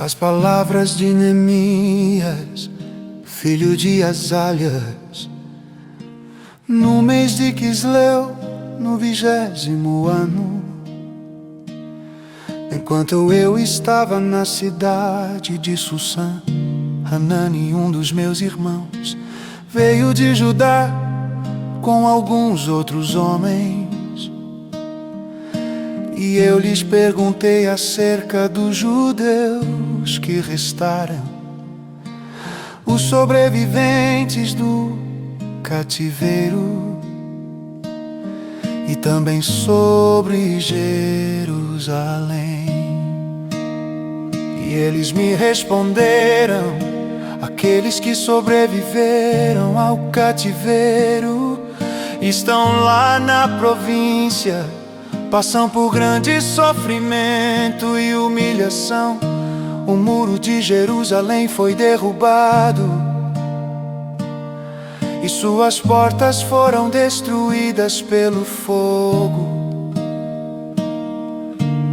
As palavras de Neemias, filho de Azalias, no mês de Quisleu, no 20º ano, enquanto eu estava na cidade de Susã, Hanani, um dos meus irmãos, veio de Judá com alguns outros homens. E eu lhes perguntei acerca dos judeus que restaram, os sobreviventes do cativeiro, e também sobre Jerusalém. E eles me responderam: aqueles que sobreviveram ao cativeiro estão lá na província, passam por grande sofrimento e humilhação. O muro de Jerusalém foi derrubado e suas portas foram destruídas pelo fogo.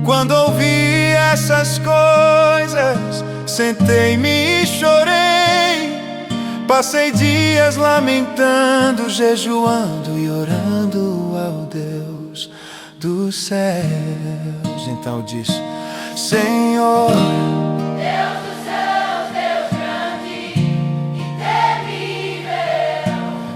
Quando ouvi essas coisas, sentei-me e chorei. Passei dias lamentando, jejuando e orando ao Deus dos céus. Então diz: Senhor, Deus dos céus, Deus grande e temível,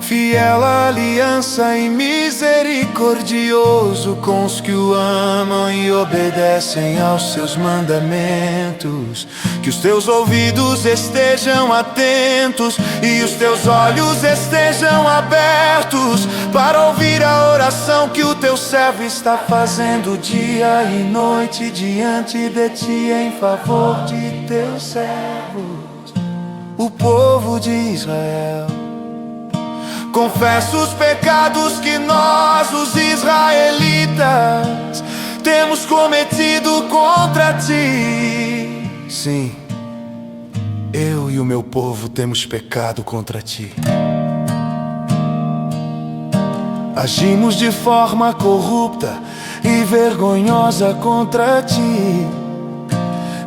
fiel à aliança e misericordioso com os que o amam e obedecem aos seus mandamentos. Que os teus ouvidos estejam atentos e os teus olhos estejam abertos para ouvir a oração que o teu servo está fazendo dia e noite diante de ti em favor de teus servos, o povo de Israel. Confesso os pecados que nós, os israelitas, temos cometido contra ti. Sim, eu e o meu povo temos pecado contra ti. Agimos de forma corrupta e vergonhosa contra ti.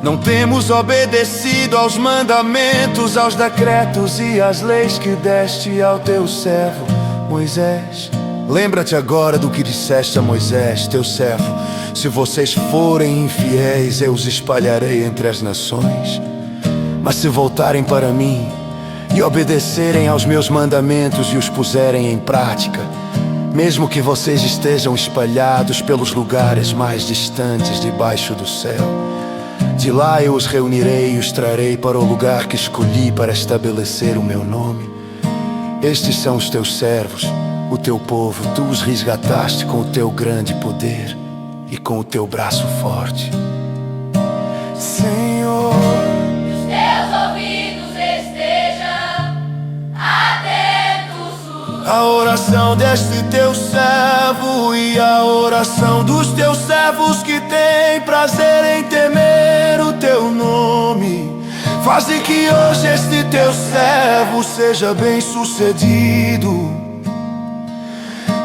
Não temos obedecido aos mandamentos, aos decretos e às leis que deste ao teu servo Moisés. Lembra-te agora do que disseste a Moisés, teu servo: se vocês forem infiéis, eu os espalharei entre as nações. Mas se voltarem para mim e obedecerem aos meus mandamentos e os puserem em prática, mesmo que vocês estejam espalhados pelos lugares mais distantes debaixo do céu, de lá eu os reunirei e os trarei para o lugar que escolhi para estabelecer o meu nome. Estes são os teus servos, o teu povo. Tu os resgataste com o teu grande poder e com o teu braço forte. Senhor, que os teus ouvidos estejam atentos a oração deste teu servo e a oração dos teus servos que têm prazer em temer o teu nome. Faze que hoje este teu servo seja bem-sucedido,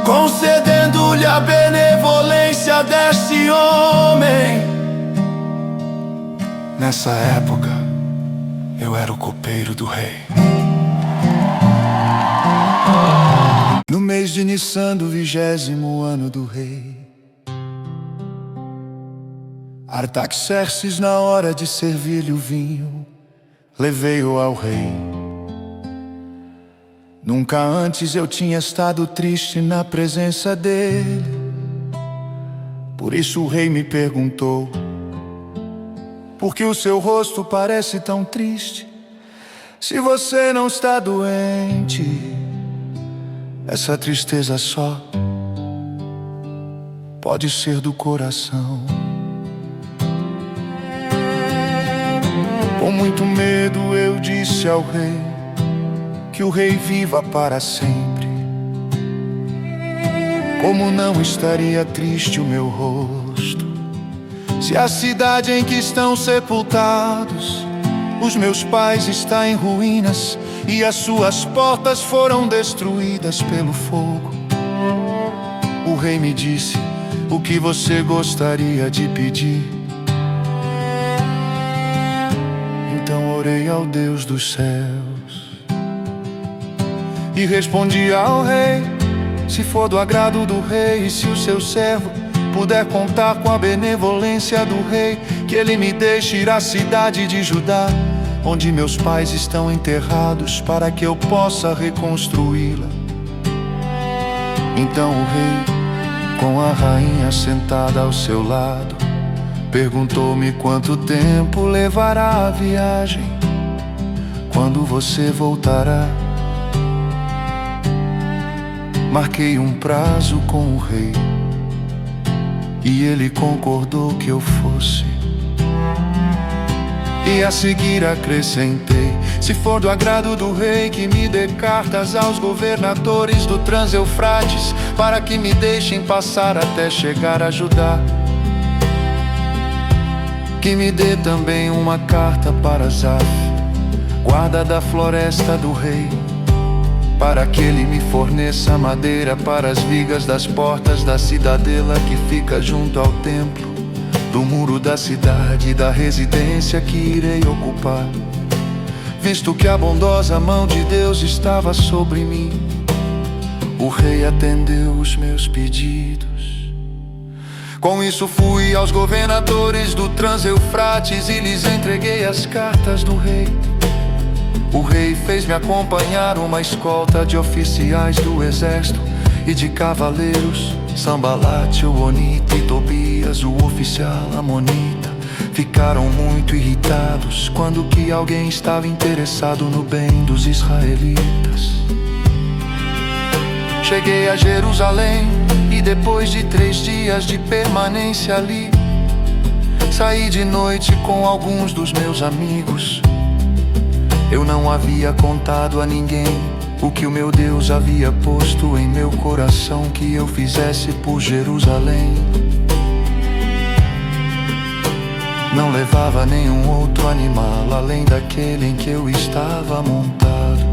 concedendo-lhe a benevolência deste homem. Nessa época, eu era o copeiro do rei. No mês de Nissan do 20º ano do rei Artaxerxes, na hora de servir-lhe o vinho, levei-o ao rei. Nunca antes eu tinha estado triste na presença dele. Por isso o rei me perguntou: por que o seu rosto parece tão triste? Se você não está doente, essa tristeza só pode ser do coração. Com muito medo eu disse ao rei que o rei viva para sempre. Como não estaria triste o meu rosto, se a cidade em que estão sepultados os meus pais está em ruínas e as suas portas foram destruídas pelo fogo. O rei me disse: o que você gostaria de pedir? orei ao Deus dos céus e respondi ao rei: se for do agrado do rei, e se o seu servo puder contar com a benevolência do rei, que ele me deixe ir à cidade de Judá, onde meus pais estão enterrados, para que eu possa reconstruí-la. Então o rei, com a rainha sentada ao seu lado, perguntou-me quanto tempo levará a viagem, quando você voltará. Marquei um prazo com o rei e ele concordou que eu fosse. E a seguir acrescentei: se for do agrado do rei, que me dê cartas aos governadores do Trans-Eufrates, para que me deixem passar até chegar a Judá. Que me dê também uma carta para Zaf, guarda da floresta do rei, para que ele me forneça madeira para as vigas das portas da cidadela que fica junto ao templo, do muro da cidade e da residência que irei ocupar. Visto que a bondosa mão de Deus estava sobre mim, o rei atendeu os meus pedidos. Com isso fui aos governadores do Trans-Eufrates e lhes entreguei as cartas do rei. O rei fez-me acompanhar uma escolta de oficiais do exército e de cavaleiros. Sanbalate, Onita e Tobias, o oficial amonita, ficaram muito irritados quando que alguém estava interessado no bem dos israelitas. Cheguei a Jerusalém e depois de 3 dias de permanência ali, saí de noite com alguns dos meus amigos. Eu não havia contado a ninguém o que o meu Deus havia posto em meu coração que eu fizesse por Jerusalém. Não levava nenhum outro animal além daquele em que eu estava montado.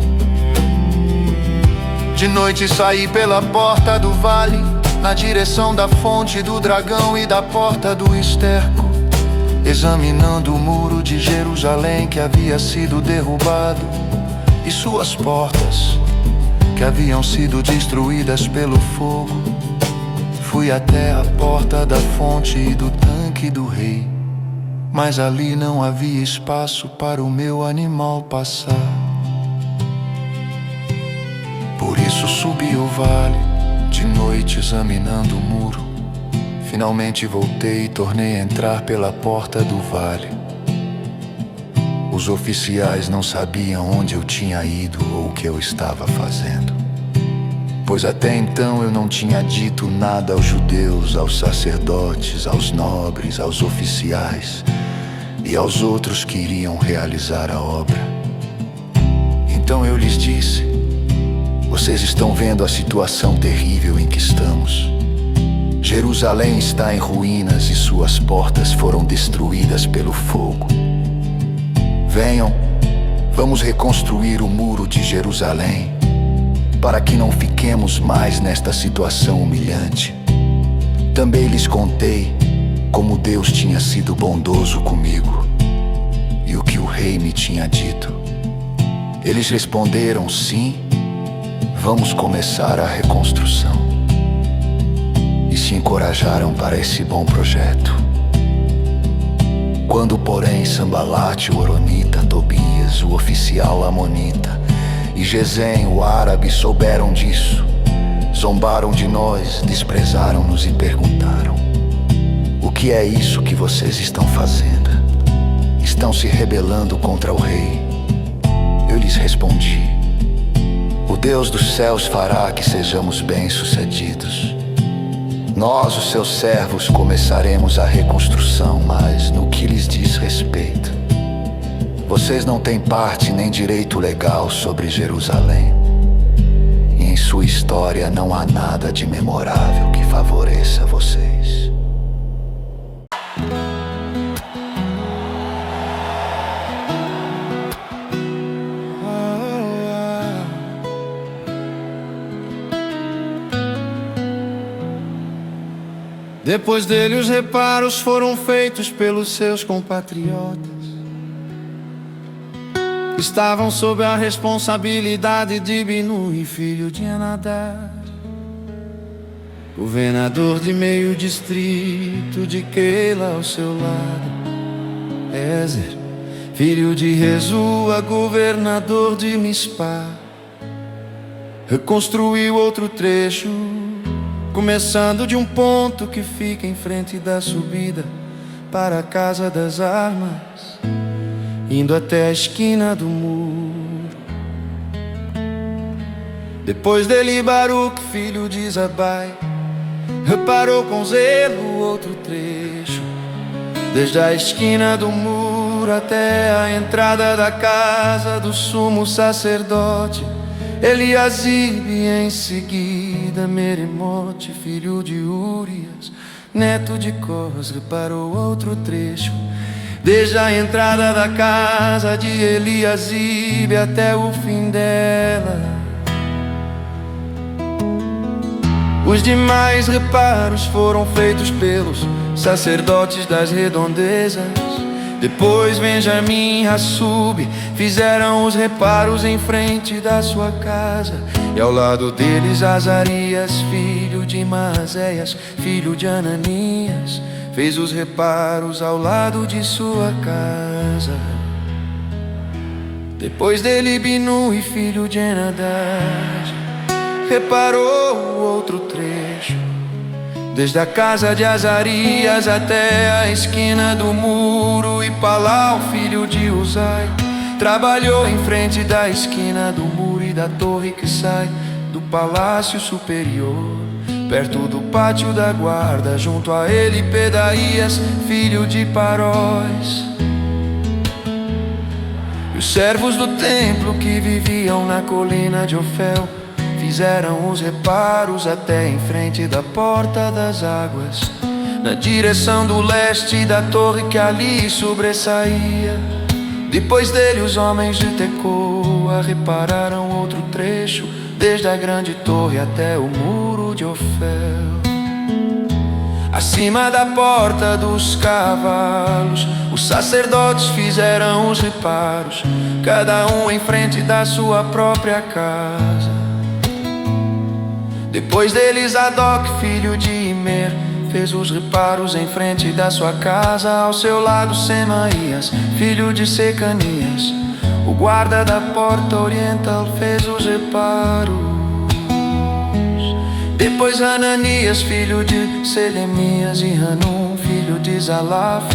De noite saí pela porta do vale, na direção da fonte do dragão e da porta do esterco, examinando o muro de Jerusalém que havia sido derrubado e suas portas que haviam sido destruídas pelo fogo. Fui até a porta da fonte e do tanque do rei, mas ali não havia espaço para o meu animal passar. Por isso subi o vale, de noite examinando o muro. Finalmente voltei e tornei a entrar pela porta do vale. Os oficiais não sabiam onde eu tinha ido ou o que eu estava fazendo, pois até então eu não tinha dito nada aos judeus, aos sacerdotes, aos nobres, aos oficiais e aos outros que iriam realizar a obra. Então eu lhes disse: vocês estão vendo a situação terrível em que estamos. Jerusalém está em ruínas e suas portas foram destruídas pelo fogo. Venham, vamos reconstruir o muro de Jerusalém, para que não fiquemos mais nesta situação humilhante. Também lhes contei como Deus tinha sido bondoso comigo e o que o rei me tinha dito. Eles responderam: sim, vamos começar a reconstrução. E se encorajaram para esse bom projeto. Quando, porém, Sanbalate, o Horonita, Tobias, o oficial amonita, e Gesem, o árabe, souberam disso, zombaram de nós, desprezaram-nos e perguntaram: o que é isso que vocês estão fazendo? Estão se rebelando contra o rei. Eu lhes respondi: o Deus dos céus fará que sejamos bem-sucedidos. Nós, os seus servos, começaremos a reconstrução, mas no que lhes diz respeito, vocês não têm parte nem direito legal sobre Jerusalém. E em sua história não há nada de memorável que favoreça vocês. Depois dele os reparos foram feitos pelos seus compatriotas. estavam sob a responsabilidade de Binui, filho de Anadar, governador de meio distrito de Keila ao seu lado. Ezer, filho de Rezua, governador de Mispá, reconstruiu outro trecho, começando de um ponto que fica em frente da subida para a Casa das Armas, indo até a esquina do muro. Depois dele, Baruque, filho de Zabai, reparou com zelo outro trecho, desde a esquina do muro até a entrada da casa do sumo sacerdote Eliasibe, e em seguida Meremote, filho de Urias, neto de Cós, reparou outro trecho, desde a entrada da casa de Eliasibe até o fim dela. Os demais reparos foram feitos pelos sacerdotes das redondezas. Depois Benjamim e Hassub fizeram os reparos em frente da sua casa, e ao lado deles Azarias, filho de Maazéias, filho de Ananias, fez os reparos ao lado de sua casa. Depois dele, Binui, filho de Henadad, reparou outro trecho, desde a casa de Azarias até a esquina do muro, e Palau, filho de Uzai, trabalhou em frente da esquina do muro e da torre que sai do palácio superior, perto do pátio da guarda. Junto a ele, Pedaías, filho de Paróis, e os servos do templo que viviam na colina de Ofel fizeram os reparos até em frente da porta das águas, na direção do leste da torre que ali sobressaía. Depois dele, os homens de Tecoa repararam outro trecho, desde a grande torre até o muro de Ofel. Acima da porta dos cavalos, os sacerdotes fizeram os reparos, cada um em frente da sua própria casa. Depois dele, Zadok, filho de Imer, fez os reparos em frente da sua casa. Ao seu lado, Semaías, filho de Secanias, o guarda da porta oriental, fez os reparos. Depois Hananias, filho de Selemias, e Hanum, filho de Zalaf,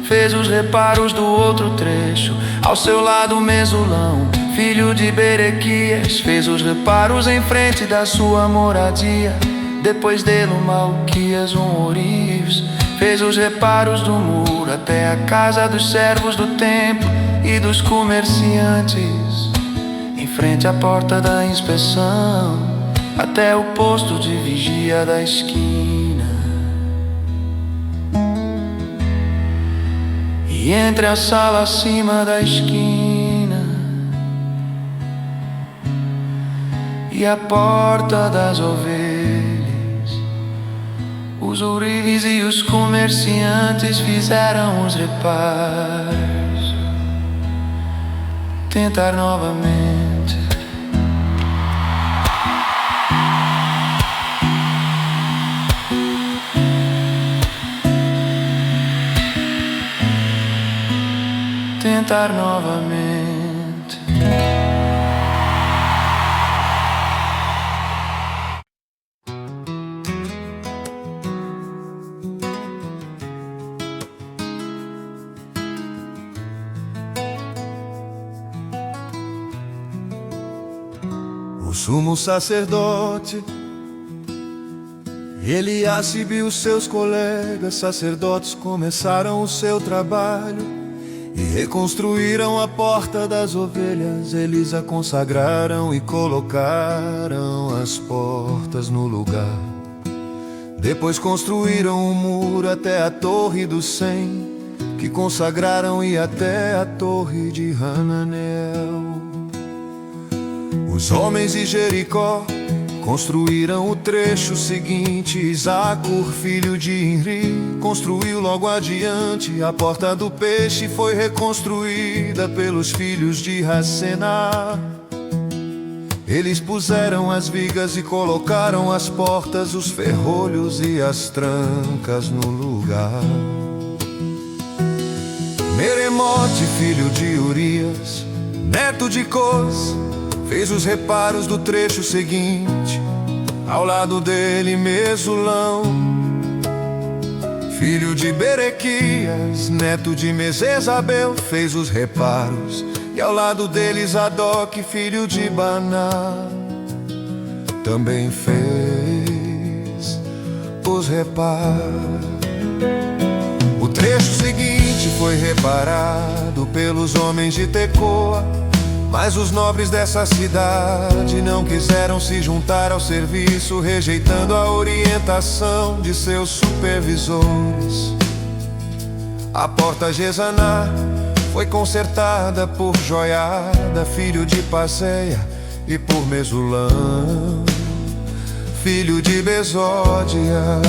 fez os reparos do outro trecho. Ao seu lado, Mesulão, filho de Berequias, fez os reparos em frente da sua moradia. Depois dele, Malquias, Orives, fez os reparos do muro até a casa dos servos do templo e dos comerciantes, em frente à porta da inspeção, até o posto de vigia da esquina. E entre a sala acima da esquina e a porta das ovelhas, os ourives e os comerciantes fizeram os reparos. Tentar novamente. Tentar novamente. O sumo sacerdote Eliasibe e os seus colegas sacerdotes começaram o seu trabalho e reconstruíram a porta das ovelhas. Eles a consagraram e colocaram as portas no lugar. Depois construíram um muro até a torre do 100, que consagraram, e até a torre de Hananeel. Os homens de Jericó construíram o trecho seguinte. Isakur, filho de Inri, construiu logo adiante. A porta do peixe foi reconstruída pelos filhos de Racená. Eles puseram as vigas e colocaram as portas, os ferrolhos e as trancas no lugar. Meremote, filho de Urias, neto de Cos, fez os reparos do trecho seguinte. Ao lado dele, Mesulão, filho de Berequias, neto de Mesezabel, fez os reparos. E ao lado dele, Zadok, filho de Baná, também fez os reparos. O trecho seguinte foi reparado pelos homens de Tecoa, mas os nobres dessa cidade não quiseram se juntar ao serviço, rejeitando a orientação de seus supervisores. A porta Gesaná foi consertada por Joiada, filho de Passeia, e por Mesulão, filho de Besódias.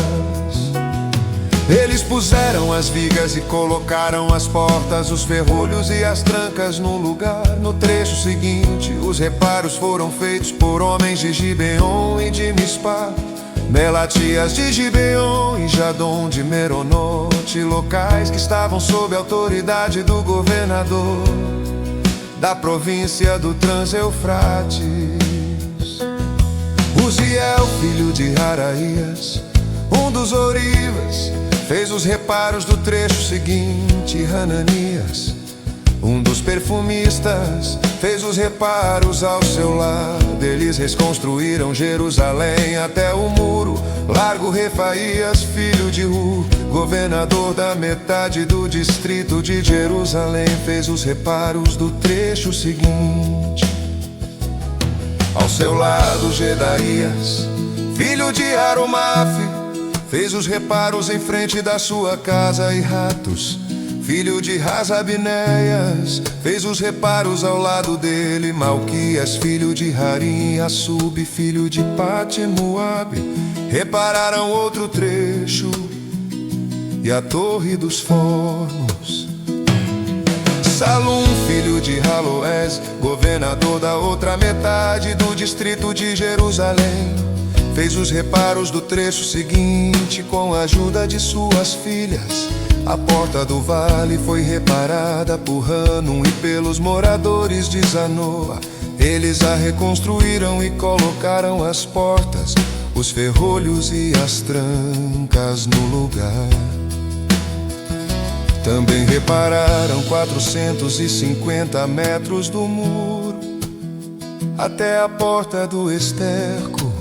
Eles puseram as vigas e colocaram as portas, os ferrolhos e as trancas no lugar. No trecho seguinte, os reparos foram feitos por homens de Gibeon e de Mispá, Melatias de Gibeon e Jadom de Meronote, locais que estavam sob a autoridade do governador da província do Trans-Eufrates. Uziel, filho de Araías, um dos ourivas, fez os reparos do trecho seguinte. Hananias, um dos perfumistas, fez os reparos ao seu lado. Eles reconstruíram Jerusalém até o muro largo. Refaías, filho de Ur, governador da metade do distrito de Jerusalém, fez os reparos do trecho seguinte. Ao seu lado, Gedaías, filho de Harumaf, fez os reparos em frente da sua casa. E Ratos, filho de Razabinéias, fez os reparos ao lado dele. Malquias, filho de Harim, e Assub, filho de Patemoabe, repararam outro trecho e a Torre dos Fornos. Salum, filho de Haloés, governador da outra metade do distrito de Jerusalém, fez os reparos do trecho seguinte com a ajuda de suas filhas. A porta do vale foi reparada por Hanum e pelos moradores de Zanoa. Eles a reconstruíram e colocaram as portas, os ferrolhos e as trancas no lugar. Também repararam 450 metros do muro até a porta do esterco.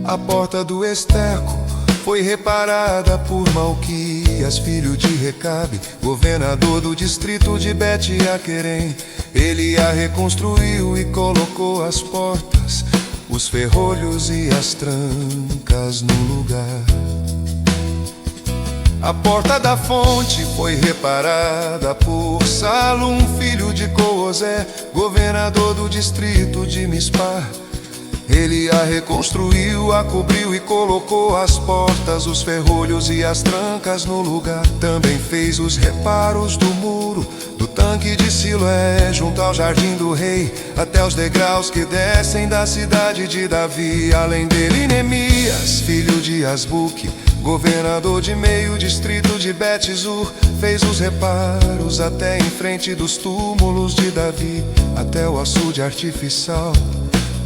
A porta do esterco foi reparada por Malquias, filho de Recabe, governador do distrito de Bet-Aquerem. Ele a reconstruiu e colocou as portas, os ferrolhos e as trancas no lugar. A porta da fonte foi reparada por Salum, filho de Coosé, governador do distrito de Mispá. Ele a reconstruiu, a cobriu e colocou as portas, os ferrolhos e as trancas no lugar. Também fez os reparos do muro do tanque de Siloé, junto ao jardim do rei, até os degraus que descem da cidade de Davi. Além dele, Neemias, filho de Asbuque, governador de meio distrito de Bet-Zur, fez os reparos até em frente dos túmulos de Davi, até o açude artificial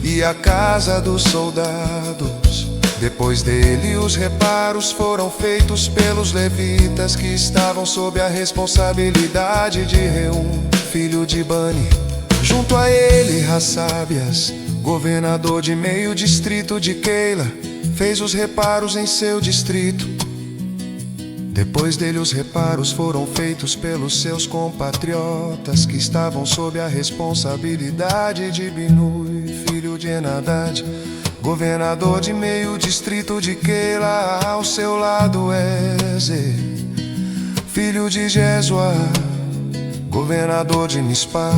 e a casa dos soldados. Depois dele, os reparos foram feitos pelos levitas, que estavam sob a responsabilidade de Reum, filho de Bani. Junto a ele, Rassábias, governador de meio distrito de Keila, fez os reparos em seu distrito. Depois dele, os reparos foram feitos pelos seus compatriotas, que estavam sob a responsabilidade de Binui, filho de Enadad, governador de meio distrito de Keila. Ao seu lado, Ezer, filho de Jesua, governador de Mispá,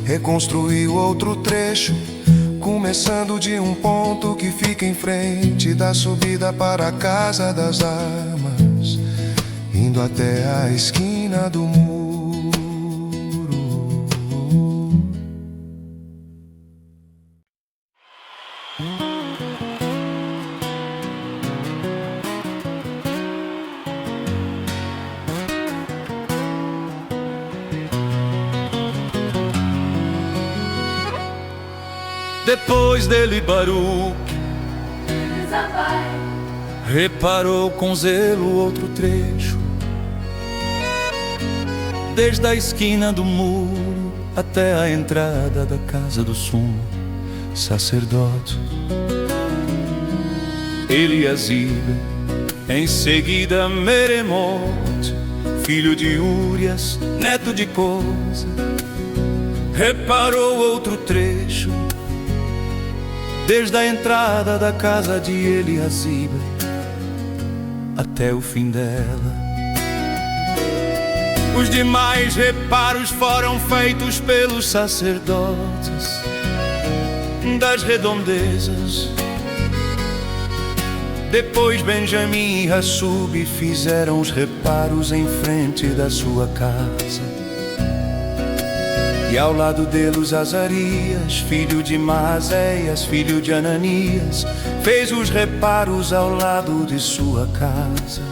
reconstruiu outro trecho começando de um ponto que fica em frente da subida para a Casa das Armas, indo até a esquina do muro. Depois dele, Baruque reparou com zelo outro trecho, desde a esquina do muro até a entrada da casa do sumo sacerdote. Eliasibe, em seguida Meremote, filho de Urias, neto de Coza, reparou outro trecho, desde a entrada da casa de Eliasibe até o fim dela. Os demais reparos foram feitos pelos sacerdotes das redondezas. Depois Benjamim e Hassub fizeram os reparos em frente da sua casa. E ao lado deles Azarias, filho de Maazéias, filho de Ananias, fez os reparos ao lado de sua casa.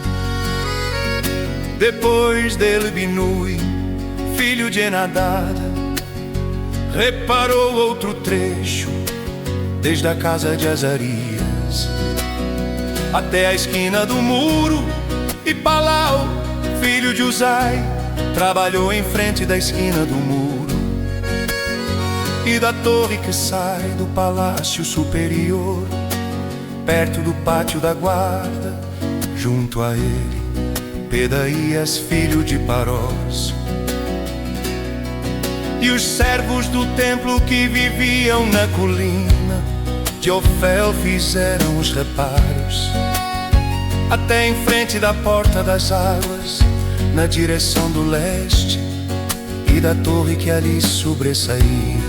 Depois dele Binui, filho de Henadada, reparou outro trecho, desde a casa de Azarias até a esquina do muro. E Palau, filho de Uzai, trabalhou em frente da esquina do muro e da torre que sai do palácio superior, perto do pátio da guarda. Junto a ele, Pedaías, filho de Parós, e os servos do templo que viviam na colina de Ofel fizeram os reparos até em frente da porta das águas, na direção do leste, e da torre que ali sobressaía.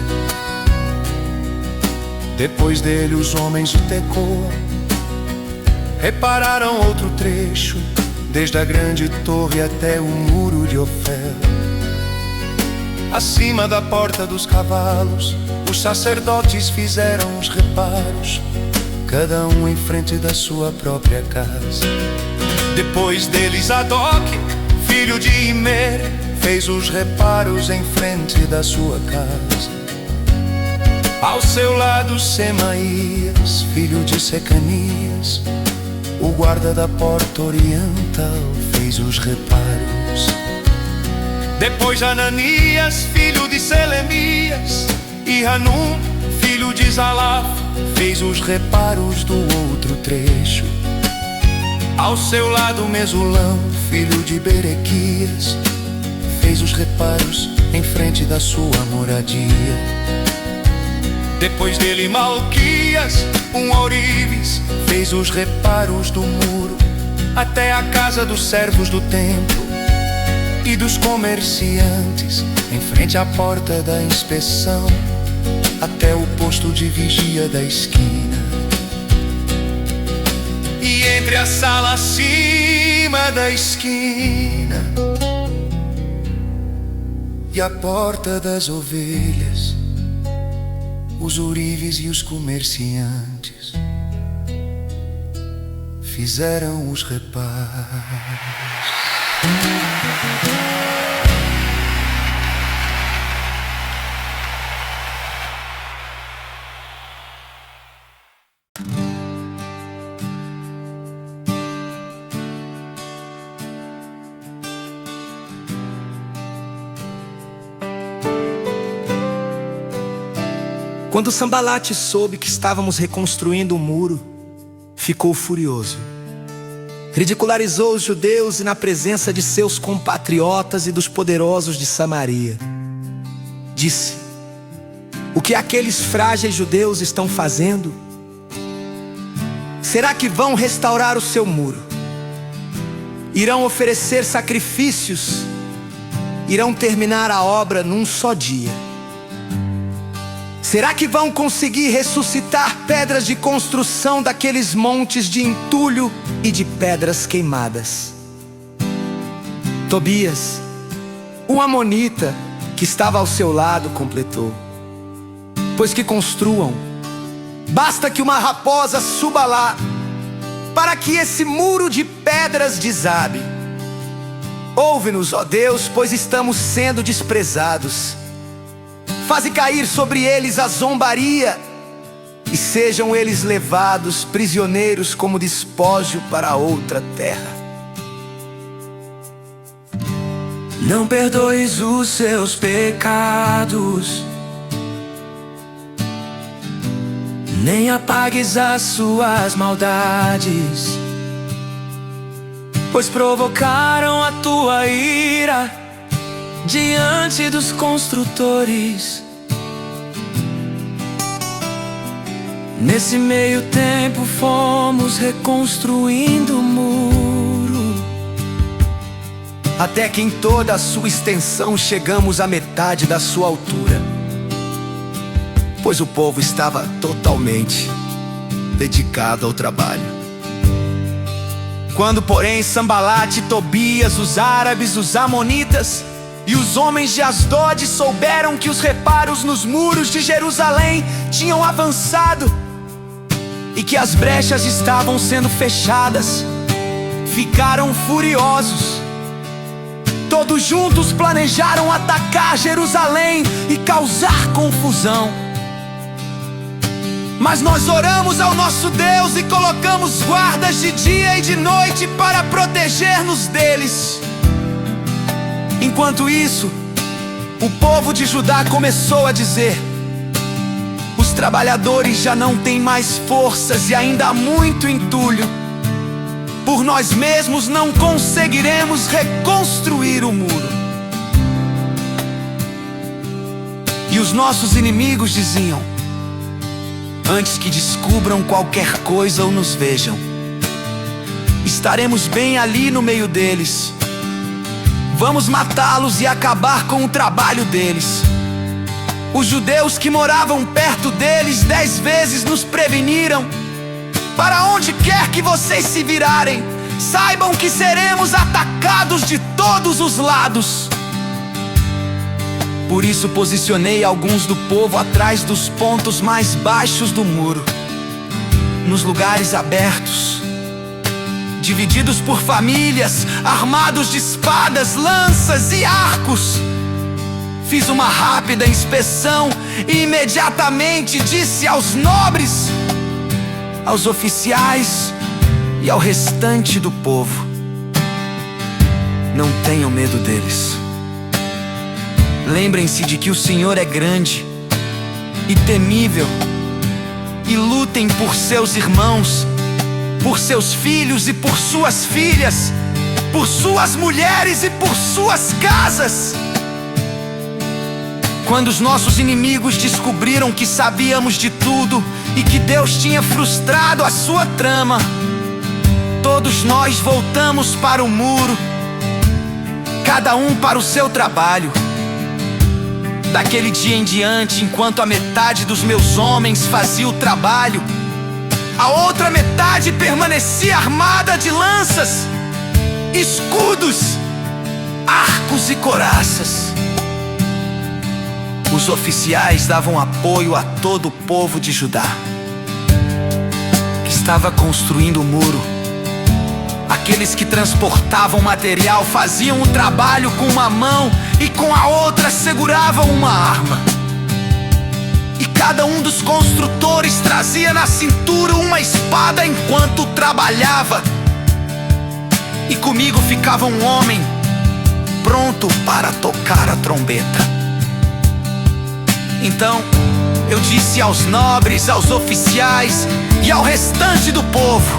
Depois dele os homens do Tecoa repararam outro trecho, desde a grande torre até o muro de Ofel. Acima da porta dos cavalos, os sacerdotes fizeram os reparos, cada um em frente da sua própria casa. Depois deles Zadok, filho de Imer, fez os reparos em frente da sua casa. Ao seu lado Semaías, filho de Secanias, o guarda da porta oriental, fez os reparos. Depois Ananias, filho de Selemias, e Hanum, filho de Zalaf, fez os reparos do outro trecho. Ao seu lado Mesulão, filho de Berequias, fez os reparos em frente da sua moradia. Depois dele Malquias, um ourives, fez os reparos do muro até a casa dos servos do templo e dos comerciantes, em frente à porta da inspeção, até o posto de vigia da esquina. E entre a sala acima da esquina e a porta das ovelhas, os ourives e os comerciantes fizeram os reparos. Quando Sambalate soube que estávamos reconstruindo o muro, ficou furioso. Ridicularizou os judeus e na presença de seus compatriotas e dos poderosos de Samaria. Disse: o que aqueles frágeis judeus estão fazendo? Será que vão restaurar o seu muro? Irão oferecer sacrifícios? Irão terminar a obra num só dia? Será que vão conseguir ressuscitar pedras de construção daqueles montes de entulho e de pedras queimadas? Tobias, um amonita que estava ao seu lado, completou: pois que construam, basta que uma raposa suba lá, para que esse muro de pedras desabe. Ouve-nos, ó Deus, pois estamos sendo desprezados. Faze cair sobre eles a zombaria, e sejam eles levados prisioneiros como despojo para outra terra. Não perdoes os seus pecados, nem apagues as suas maldades, pois provocaram a tua ira diante dos construtores. Nesse meio tempo fomos reconstruindo o muro, até que em toda a sua extensão chegamos à metade da sua altura, pois o povo estava totalmente dedicado ao trabalho. Quando, porém, Sambalate, Tobias, os árabes, os amonitas e os homens de Asdod souberam que os reparos nos muros de Jerusalém tinham avançado e que as brechas estavam sendo fechadas, ficaram furiosos. Todos juntos planejaram atacar Jerusalém e causar confusão. Mas nós oramos ao nosso Deus e colocamos guardas de dia e de noite para proteger-nos deles. Enquanto isso, o povo de Judá começou a dizer: os trabalhadores já não têm mais forças e ainda há muito entulho. Por nós mesmos não conseguiremos reconstruir o muro. E os nossos inimigos diziam: antes que descubram qualquer coisa ou nos vejam, estaremos bem ali no meio deles. Vamos matá-los e acabar com o trabalho deles. Os judeus que moravam perto deles 10 vezes nos preveniram: para onde quer que vocês se virarem, saibam que seremos atacados de todos os lados. Por isso posicionei alguns do povo atrás dos pontos mais baixos do muro, nos lugares abertos, divididos por famílias, armados de espadas, lanças e arcos. Fiz uma rápida inspeção e imediatamente disse aos nobres, aos oficiais e ao restante do povo: não tenham medo deles. Lembrem-se de que o Senhor é grande e temível, e lutem por seus irmãos, por seus filhos e por suas filhas, por suas mulheres e por suas casas. Quando os nossos inimigos descobriram que sabíamos de tudo e que Deus tinha frustrado a sua trama, todos nós voltamos para o muro, cada um para o seu trabalho. Daquele dia em diante, enquanto a metade dos meus homens fazia o trabalho, a outra metade permanecia armada de lanças, escudos, arcos e coraças. Os oficiais davam apoio a todo o povo de Judá, que estava construindo o muro. Aqueles que transportavam material faziam o trabalho com uma mão e com a outra seguravam uma arma. E cada um dos construtores trazia na cintura uma espada enquanto trabalhava. E comigo ficava um homem pronto para tocar a trombeta. Então eu disse aos nobres, aos oficiais e ao restante do povo: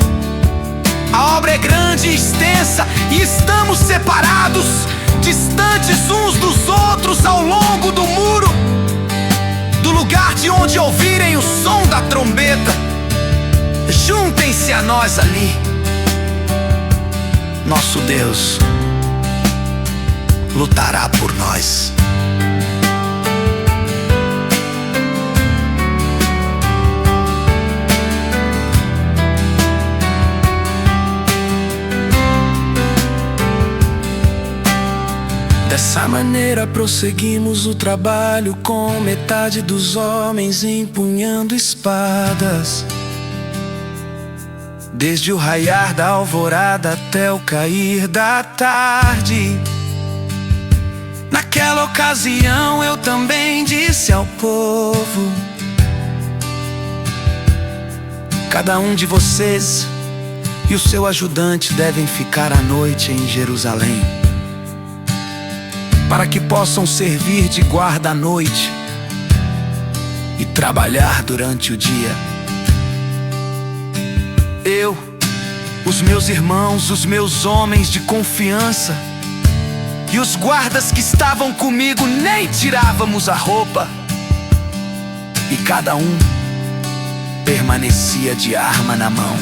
a obra é grande e extensa, e estamos separados, distantes uns dos outros ao longo do muro, do lugar de onde ouvirem o som da trombeta. Juntem-se a nós ali. Nosso Deus lutará por nós. dessa maneira prosseguimos o trabalho, com metade dos homens empunhando espadas. Desde o raiar da alvorada até o cair da tarde. Naquela ocasião eu também disse ao povo: cada um de vocês e o seu ajudante devem ficar à noite em Jerusalém, para que possam servir de guarda à noite e trabalhar durante o dia. Eu, os meus irmãos, os meus homens de confiança e os guardas que estavam comigo nem tirávamos a roupa, e cada um permanecia de arma na mão.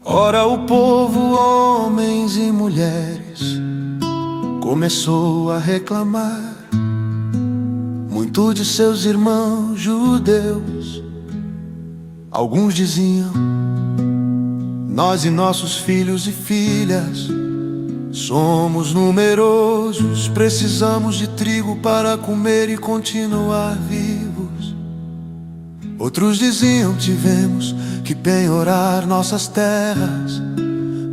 Ora o povo, homens e mulheres, começou a reclamar muito de seus irmãos judeus. Alguns diziam: nós e nossos filhos e filhas somos numerosos, precisamos de trigo para comer e continuar vivos. Outros diziam: tivemos que penhorar nossas terras,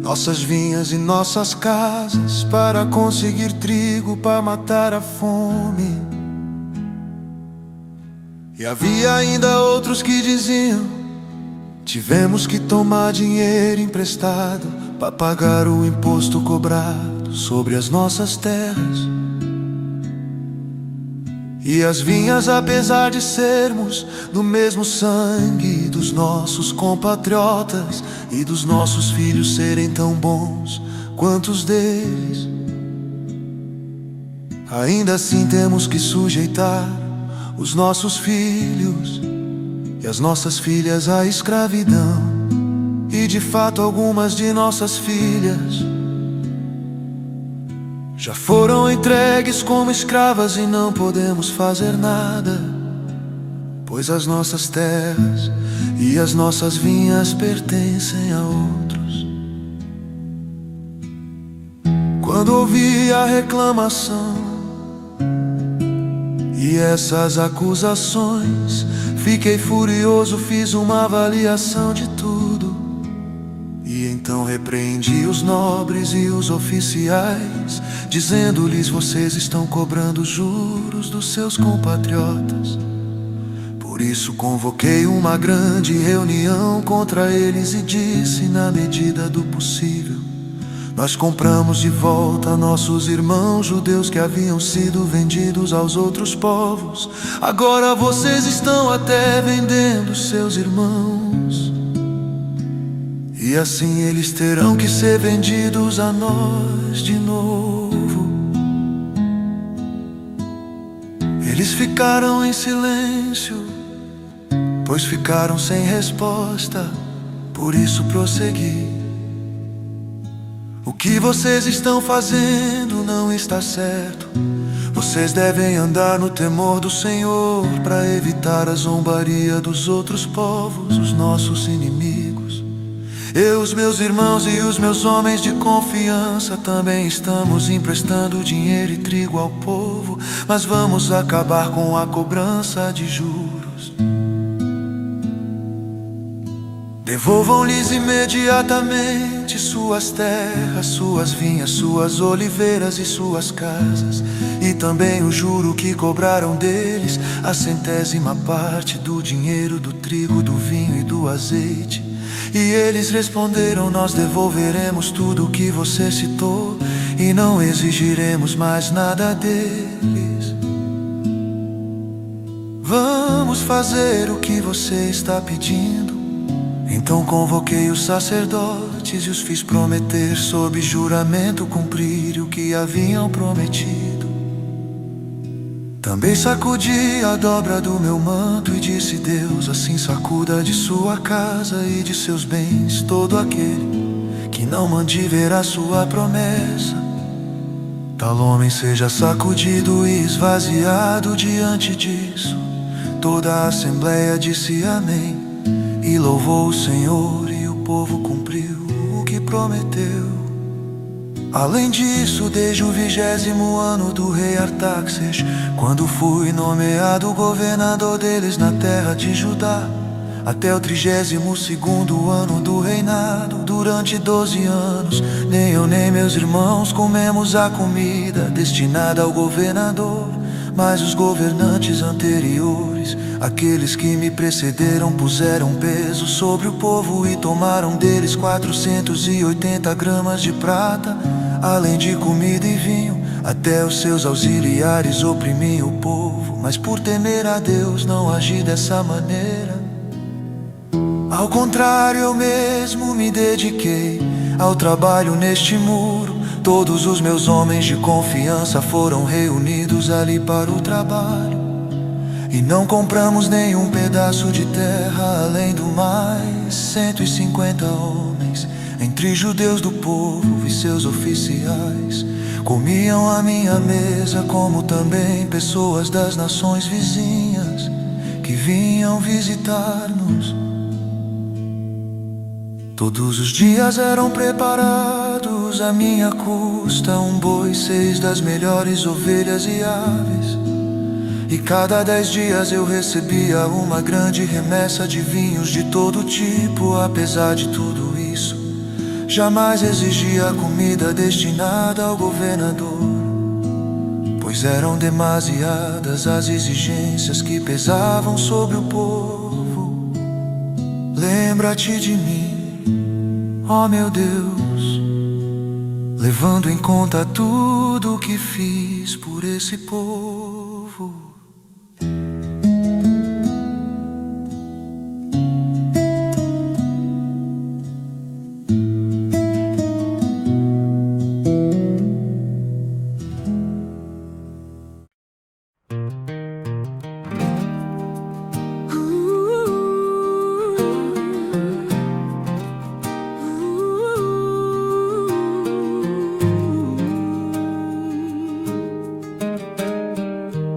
nossas vinhas e nossas casas para conseguir trigo para matar a fome. E havia ainda outros que diziam: tivemos que tomar dinheiro emprestado para pagar o imposto cobrado sobre as nossas terras. E as vinhas, apesar de sermos do mesmo sangue dos nossos compatriotas e dos nossos filhos serem tão bons quanto os deles, ainda assim temos que sujeitar os nossos filhos e as nossas filhas à escravidão. E de fato algumas de nossas filhas já foram entregues como escravas e não podemos fazer nada, pois as nossas terras e as nossas vinhas pertencem a outros. Quando ouvi a reclamação e essas acusações, fiquei furioso, fiz uma avaliação de tudo. E então repreendi os nobres e os oficiais, dizendo-lhes: vocês estão cobrando juros dos seus compatriotas. Por isso convoquei uma grande reunião contra eles e disse: na medida do possível, nós compramos de volta nossos irmãos judeus que haviam sido vendidos aos outros povos. Agora vocês estão até vendendo seus irmãos, e assim eles terão que ser vendidos a nós de novo. Eles ficaram em silêncio, pois ficaram sem resposta. Por isso prossegui: o que vocês estão fazendo não está certo. Vocês devem andar no temor do Senhor, para evitar a zombaria dos outros povos, os nossos inimigos. Eu, os meus irmãos e os meus homens de confiança também estamos emprestando dinheiro e trigo ao povo, mas vamos acabar com a cobrança de juros. Devolvam-lhes imediatamente suas terras, suas vinhas, suas oliveiras e suas casas, e também o juro que cobraram deles, a 100ª parte do dinheiro, do trigo, do vinho e do azeite. E eles responderam: nós devolveremos tudo o que você citou. e não exigiremos mais nada deles. Vamos fazer o que você está pedindo. Então convoquei os sacerdotes e os fiz prometer sob juramento cumprir o que haviam prometido. Também sacudi a dobra do meu manto e disse: Deus, assim sacuda de sua casa e de seus bens todo aquele que não mantiver a sua promessa. Tal homem seja sacudido e esvaziado. Diante disso, toda a assembleia disse amém e louvou o Senhor, e o povo cumpriu o que prometeu. Além disso, desde o 20º ano do rei Artaxerxes, quando fui nomeado governador deles na terra de Judá, até o 32º ano do reinado, durante 12 anos, nem eu nem meus irmãos comemos a comida destinada ao governador, mas os governantes anteriores, aqueles que me precederam, puseram peso sobre o povo e tomaram deles 480 gramas de prata, além de comida e vinho. Até os seus auxiliares oprimiam o povo, mas por temer a Deus não agi dessa maneira. Ao contrário, eu mesmo me dediquei ao trabalho neste muro. Todos os meus homens de confiança foram reunidos ali para o trabalho, e não compramos nenhum pedaço de terra. Além do mais, 150 homens, entre judeus do povo e seus oficiais, comiam à minha mesa, como também pessoas das nações vizinhas que vinham visitar-nos. Todos os dias eram preparados à minha custa um boi, 6 das melhores ovelhas e aves, e cada 10 dias eu recebia uma grande remessa de vinhos de todo tipo. Apesar de tudo isso, jamais exigia comida destinada ao governador, pois eram demasiadas as exigências que pesavam sobre o povo. Lembra-te de mim, ó meu Deus, levando em conta tudo o que fiz por esse povo.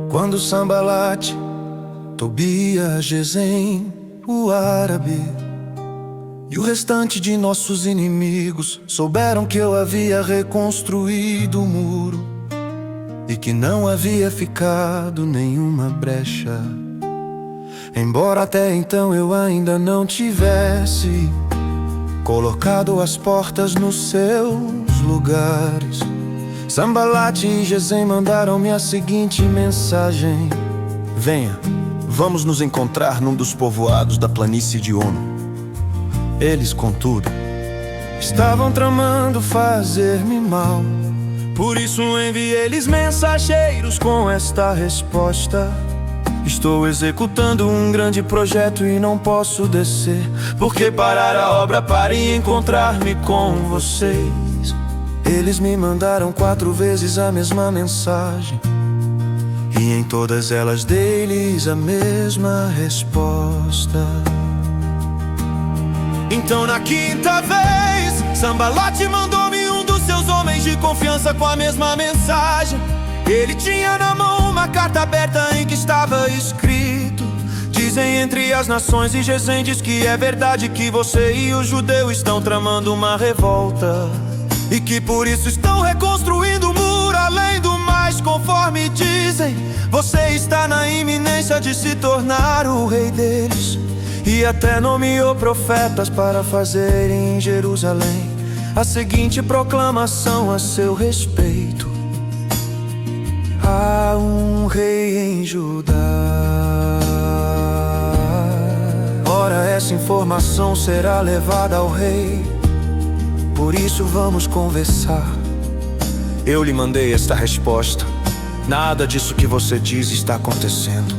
Quando Sambalate, Tobias, Gesem, o árabe e o restante de nossos inimigos souberam que eu havia reconstruído o muro e que não havia ficado nenhuma brecha, embora até então eu ainda não tivesse colocado as portas nos seus lugares, Sambalate e Gesem mandaram-me a seguinte mensagem: venha, vamos nos encontrar num dos povoados da planície de Ono. Eles, contudo, estavam tramando fazer-me mal. Por isso enviei-lhes mensageiros com esta resposta: estou executando um grande projeto e não posso descer. Por que parar a obra para encontrar-me com vocês? Eles me mandaram 4 vezes a mesma mensagem, e em todas elas dei-lhes a mesma resposta. Então na quinta vez, Sambalate mandou-me um dos seus homens de confiança com a mesma mensagem. Ele tinha na mão uma carta aberta em que estava escrito: dizem entre as nações, e Gesem diz que é verdade que você e os judeus estão tramando uma revolta, e que por isso estão reconstruindo o muro. Além do mais, conforme dizem, você está na iminência de se tornar o rei deles, e até nomeou profetas para fazerem em Jerusalém a seguinte proclamação a seu respeito: há um rei em Judá. Ora, essa informação será levada ao rei, por isso vamos conversar. Eu lhe mandei esta resposta: nada disso que você diz está acontecendo.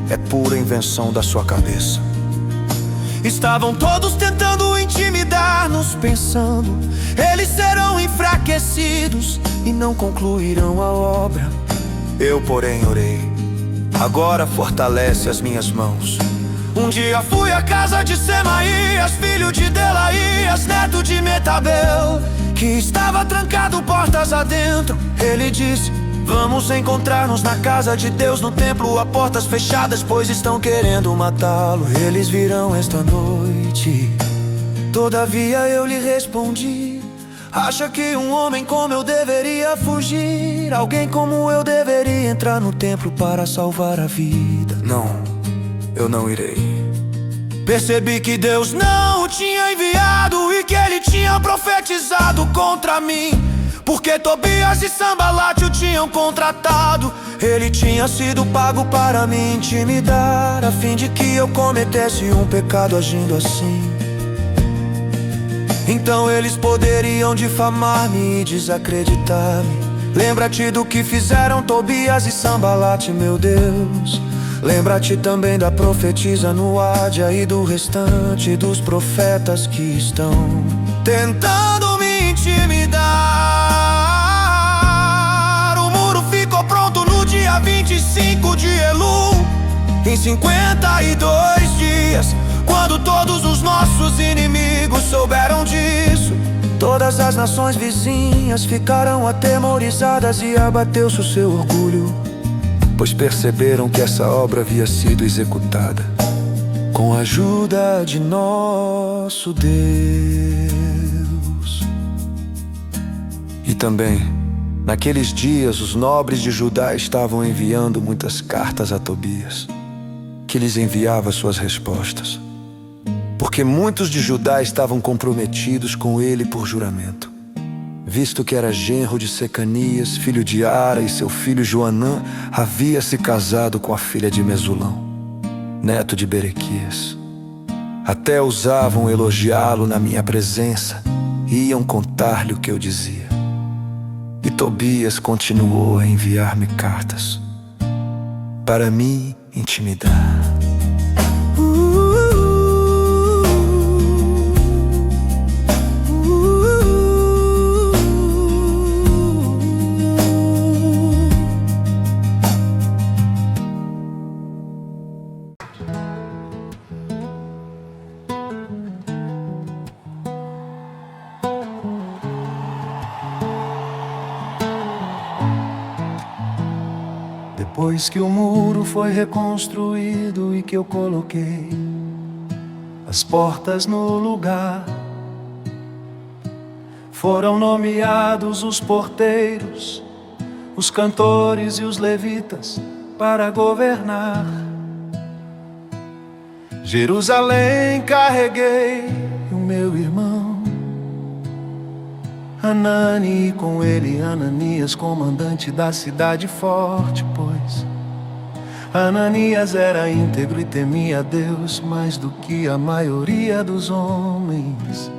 É pura invenção da sua cabeça. Estavam todos tentando intimidar-nos, pensando: eles serão enfraquecidos e não concluirão a obra. Eu, porém, orei: agora fortalece as minhas mãos. Um dia fui à casa de Semaías, filho de Delaías, neto de Metabel, que estava trancado portas adentro. Ele disse: vamos encontrar-nos na casa de Deus, no templo, a portas fechadas, pois estão querendo matá-lo. Eles virão esta noite. Todavia eu lhe respondi: acha que um homem como eu deveria fugir? Alguém como eu deveria entrar no templo para salvar a vida? Não, eu não irei. Percebi que Deus não o tinha enviado e que ele tinha profetizado contra mim, porque Tobias e Sambalat o tinham contratado. Ele tinha sido pago para me intimidar, a fim de que eu cometesse um pecado agindo assim. Então eles poderiam difamar-me e desacreditar-me. Lembra-te do que fizeram Tobias e Sambalat, meu Deus. Lembra-te também da profetisa Noádia e do restante dos profetas que estão tentando me intimidar. O muro ficou pronto no dia 25 de Elul, em 52 dias. Quando todos os nossos inimigos souberam disso, todas as nações vizinhas ficaram atemorizadas e abateu-se o seu orgulho, pois perceberam que essa obra havia sido executada com a ajuda de nosso Deus. E também, naqueles dias, os nobres de Judá estavam enviando muitas cartas a Tobias, que lhes enviava suas respostas, porque muitos de Judá estavam comprometidos com ele por juramento, visto que era genro de Secanias, filho de Ara, e seu filho Joanã havia se casado com a filha de Mesulão, neto de Berequias. Até ousavam elogiá-lo na minha presença e iam contar-lhe o que eu dizia. E Tobias continuou a enviar-me cartas para me intimidar. Depois que o muro foi reconstruído e que eu coloquei as portas no lugar, foram nomeados os porteiros, os cantores e os levitas para governar. Jerusalém carreguei o meu irmão Hanani, e com ele Ananias, comandante da cidade forte, pois Ananias era íntegro e temia a Deus mais do que a maioria dos homens.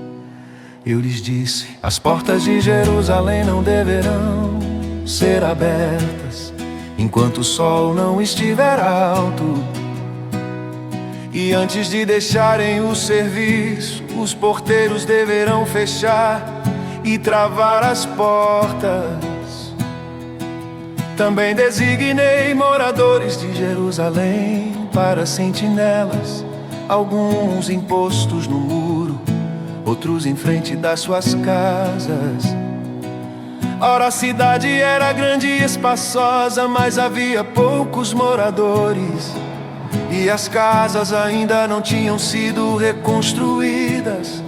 Eu lhes disse: as portas de Jerusalém não deverão ser abertas enquanto o sol não estiver alto. E antes de deixarem o serviço, os porteiros deverão fechar e travar as portas. Também designei moradores de Jerusalém para sentinelas, alguns impostos no muro, outros em frente das suas casas. Ora, a cidade era grande e espaçosa, mas havia poucos moradores, e as casas ainda não tinham sido reconstruídas.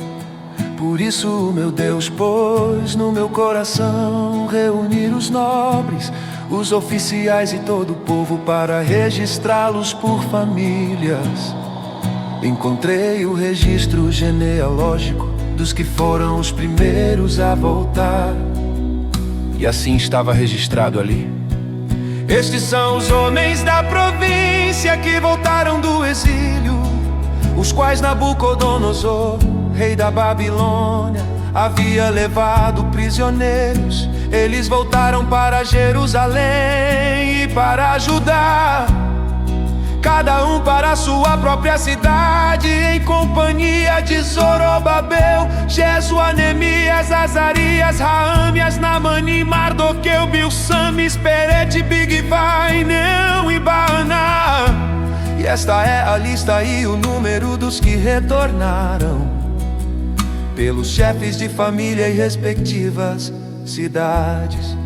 Por isso, meu Deus, pôs no meu coração reunir os nobres, os oficiais e todo o povo para registrá-los por famílias. Encontrei o registro genealógico dos que foram os primeiros a voltar, e assim estava registrado ali: estes são os homens da província que voltaram do exílio, os quais Nabucodonosor, rei da Babilônia, havia levado prisioneiros. Eles voltaram para Jerusalém e para ajudar, cada um para sua própria cidade, em companhia de Zorobabel, Jesua, Neemias, Azarias, Raamias, Naamani, Mardoqueu, Bilsam, Misperet, Bigvai, Neão e Baaná. E esta é a lista e o número dos que retornaram, pelos chefes de família e respectivas cidades.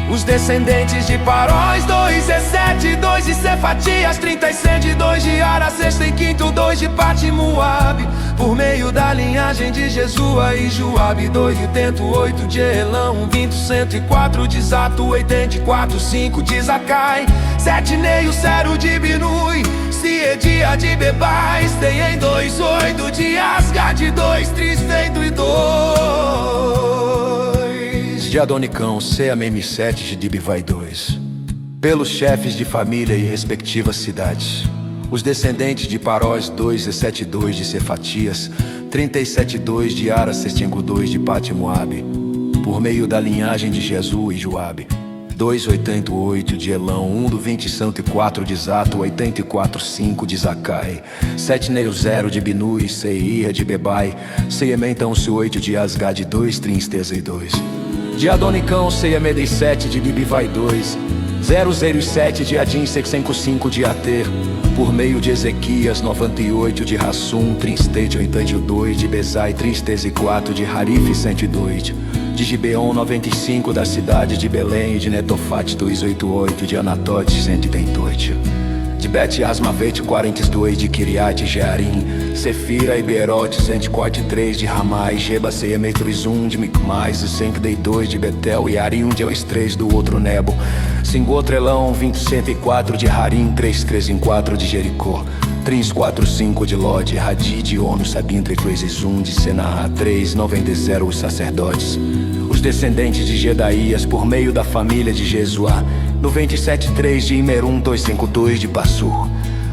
Os descendentes de Paróis, 2 e 7, 2 de Cefatias, 37, 2 de Ara, 6 e 5, 2 de Pati-Moabe, por meio da linhagem de Jesua e Joabe, 2 e 88 de Elão, 20, 104 de Zato, 84, 5 de Zacai, 7 Neio, 0 de Binui, Siedia de Bebais, tem em 2, 8 de Asgad, 2, Tristendo e 2 de Adonicão, Seamem, 7 de Dibivai, 2 pelos chefes de família e respectivas cidades. Os descendentes de Paróis, 2 e 7, 2 de Cefatias, 37, 2 de Ara, 2 de Pati-Moabe, por meio da linhagem de Jesua e Joabe, 2, 88 de Elão, 1 do 20, 104 de Zato, 84, 5 de Zacai, 7 Neio, 0 de Binui, Seia de Bebai, Seemem, então, 8 de Asgad, 2, Tristeza e 2 de Adonicão, Seamedei, 7 de Bibivai, 2, 007 de Adim, 605 de Ater, por meio de Ezequias, 98 de Rassum, 82 de Bezai, 34 de Harif, 102 de Gibeon, 95 da cidade de Belém e de Netofate, 288 de Anatote, 128 de Bet-Asmavet, 42 de Kiriat Jearim, Sefira e Beerote, 143 de Ramai, Geba, Seemetris, 1 de Micmais, e 102 de Betel e Arim, de Eus, 3 do outro Nebo, Singotrelão, 20, 104 de Harim, 334 de Jericó, 345 de Lod, Hadid, Ono, Sabim, 3 de Senaa, 390 os sacerdotes. Os descendentes de Gedaías, por meio da família de Jesua, 97, 3 de Imerum, 252 de Passur,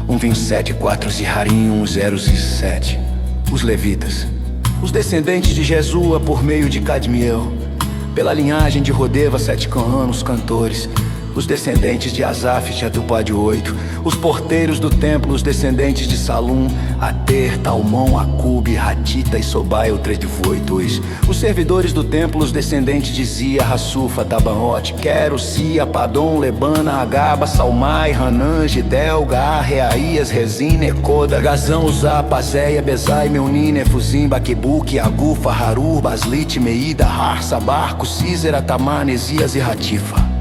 127, 4 de Harim, 107. Os levitas, os descendentes de Jesua, por meio de Cadmiel, pela linhagem de Rodeva, 7 anos, cantores. Os descendentes de Asaf, Jatupá, 8. Os porteiros do templo, os descendentes de Salum, Ater, Talmon, Acube, Hatita e Sobai, 3 de 2. Os servidores do templo, os descendentes de Zia, Hassufa, Tabaote, Quero, Sia, Padom, Lebana, Agaba, Salmai, Hanan, Gidel, Gaar, Reaías, Rezina, Ekoda, Gazão, Uzá, Pazéia, Bezai, Meunine, Efuzim, Baquebuque, Agufa, Harur, Baslite, Meida, Har, Sabarco, Císera, Tamar, Nesias e Ratifa.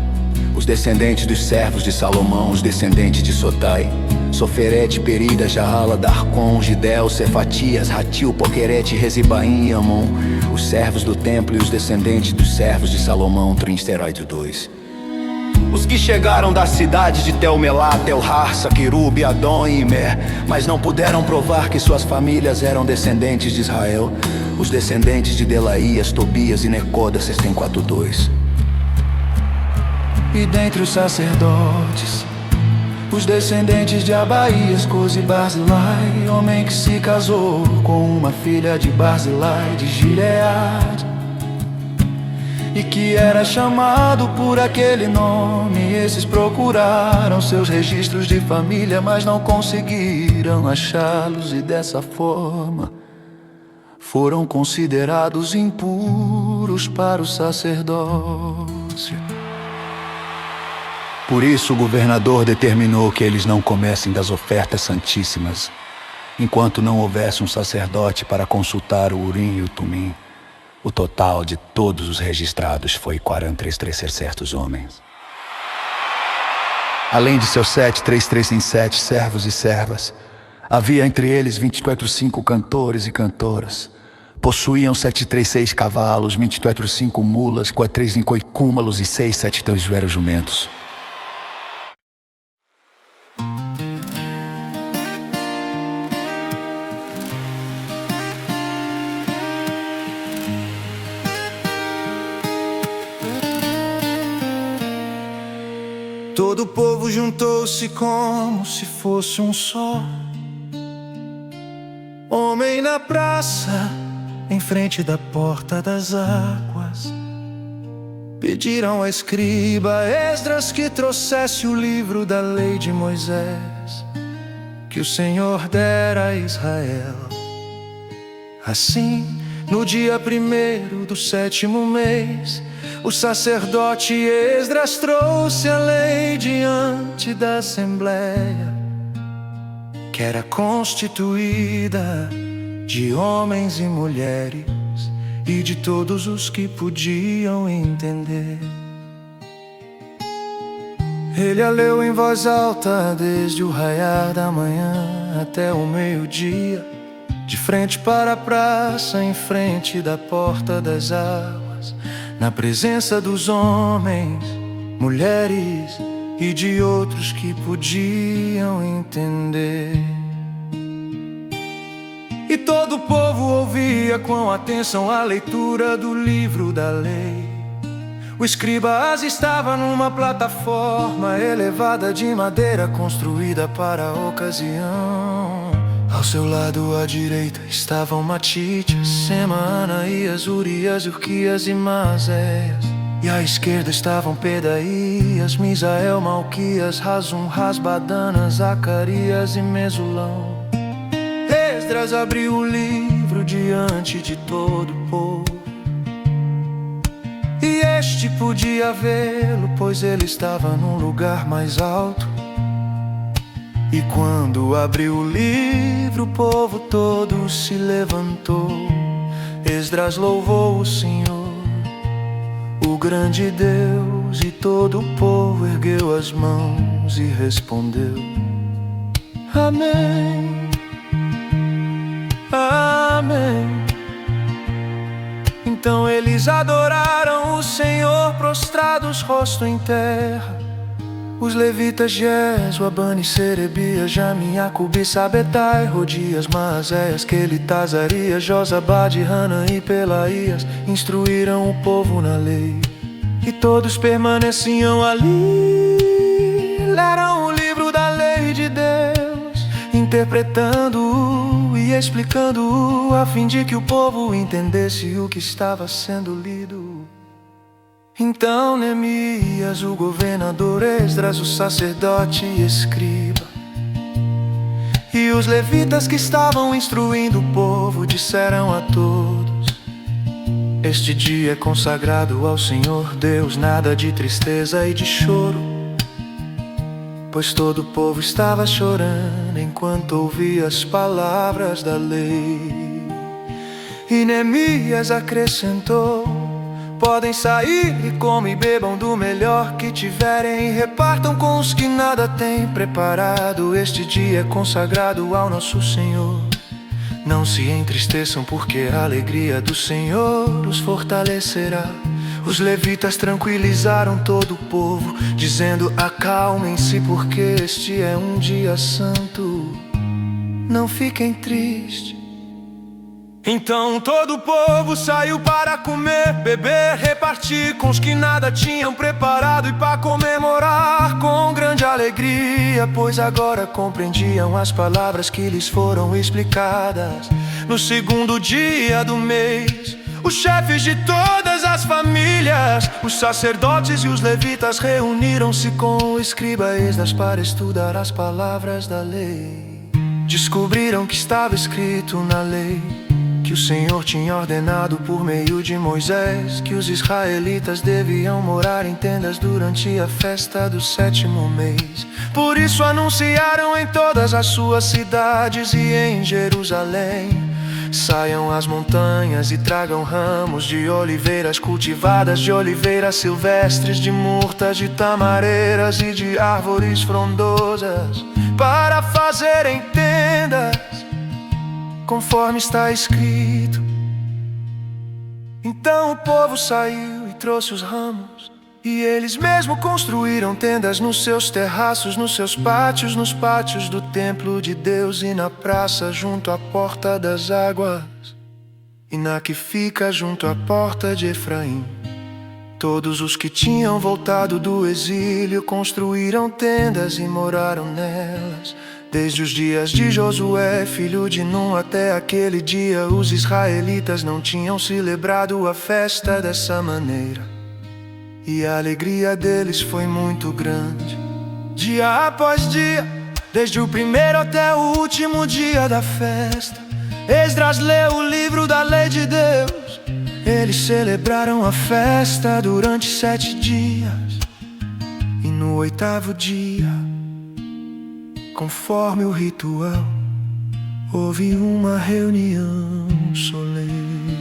Os descendentes dos servos de Salomão, os descendentes de Sotai, Soferete, Perida, Jaala, Darcon, Gidel, Cefatias, Ratil, Poquerete, Rezibaim e Amon. Os servos do templo e os descendentes dos servos de Salomão, Trinsteroide 2. Os que chegaram da cidade de Telmelá, Telharsa, Querube, Adom e Imer, mas não puderam provar que suas famílias eram descendentes de Israel. Os descendentes de Delaías, Tobias e Necoda, 642. E dentre os sacerdotes, os descendentes de Abaías, Cos e Barzilai, homem que se casou com uma filha de Barzilai de Gileade, e que era chamado por aquele nome. Esses procuraram seus registros de família, mas não conseguiram achá-los, e dessa forma foram considerados impuros para o sacerdócio. Por isso o governador determinou que eles não comessem das ofertas santíssimas, enquanto não houvesse um sacerdote para consultar o Urim e o Tumim. O total de todos os registrados foi 43 certos homens. Além de seus 7 servos e servas, havia entre eles 24 cantores e cantoras. Possuíam 736 cavalos, 24 mulas, 4 cúmalos e 6 jumentos. Todo o povo juntou-se como se fosse um só homem na praça, em frente da porta das águas. pediram ao escriba Esdras que trouxesse o livro da lei de Moisés, que o Senhor dera a Israel. Assim, no dia 1º do 7º mês, o sacerdote Esdras trouxe a lei diante da Assembleia, que era constituída de homens e mulheres e de todos os que podiam entender. Ele a leu em voz alta desde o raiar da manhã até o meio-dia, de frente para a praça, em frente da porta das águas, na presença dos homens, mulheres e de outros que podiam entender. E todo o povo ouvia com atenção a leitura do livro da lei. O escriba estava numa plataforma elevada de madeira construída para a ocasião. Ao seu lado à direita estavam Matitias, Sema, Anaías, Urias, Urquias e Maséias. E à esquerda estavam Pedaías, Misael, Malquias, Razum, Rasbadana, Zacarias e Mesulão. Esdras abriu o livro diante de todo o povo, e este podia vê-lo, pois ele estava num lugar mais alto. E quando abriu o livro, o povo todo se levantou. Esdras louvou o Senhor, o grande Deus, e todo o povo ergueu as mãos e respondeu: Amém, Amém. Então eles adoraram o Senhor, prostrados, rosto em terra. Os levitas Jesua, Bani, Serebias, Jamim, Acubi, Sabetai, Rodias, Maazéias, Quelita, Azarias, Josabade, Hanan e Pelaías instruíram o povo na lei. E todos permaneciam ali, leram o livro da lei de Deus, interpretando-o e explicando-o, a fim de que o povo entendesse o que estava sendo lido. Então Neemias, o governador, Esdras, o sacerdote e escriba, e os levitas que estavam instruindo o povo disseram a todos: Este dia é consagrado ao Senhor Deus, nada de tristeza e de choro. Pois todo o povo estava chorando enquanto ouvia as palavras da lei. E Neemias acrescentou: Podem sair e comam e bebam do melhor que tiverem, e repartam com os que nada têm preparado. Este dia é consagrado ao nosso Senhor. Não se entristeçam, porque a alegria do Senhor os fortalecerá. Os levitas tranquilizaram todo o povo, dizendo: Acalmem-se, porque este é um dia santo. Não fiquem tristes. Então todo o povo saiu para comer, beber, repartir com os que nada tinham preparado, e para comemorar com grande alegria, pois agora compreendiam as palavras que lhes foram explicadas. No segundo dia do mês, os chefes de todas as famílias, os sacerdotes e os levitas reuniram-se com o escriba Esdras para estudar as palavras da lei. Descobriram que estava escrito na lei que o Senhor tinha ordenado por meio de Moisés que os israelitas deviam morar em tendas durante a festa do 7º mês. Por isso anunciaram em todas as suas cidades e em Jerusalém: Saiam às montanhas e tragam ramos de oliveiras cultivadas, de oliveiras silvestres, de murtas, de tamareiras e de árvores frondosas, para fazerem tendas, conforme está escrito. Então o povo saiu e trouxe os ramos, e eles mesmos construíram tendas nos seus terraços, nos seus pátios, nos pátios do templo de Deus, e na praça junto à porta das águas, e na que fica junto à porta de Efraim. Todos os que tinham voltado do exílio construíram tendas e moraram nelas. Desde os dias de Josué, filho de Num, até aquele dia, os israelitas não tinham celebrado a festa dessa maneira. e a alegria deles foi muito grande. Dia após dia, desde o primeiro até o último dia da festa, Esdras leu o livro da lei de Deus. Eles celebraram a festa durante 7 dias. E no 8º dia, conforme o ritual, houve uma reunião solene.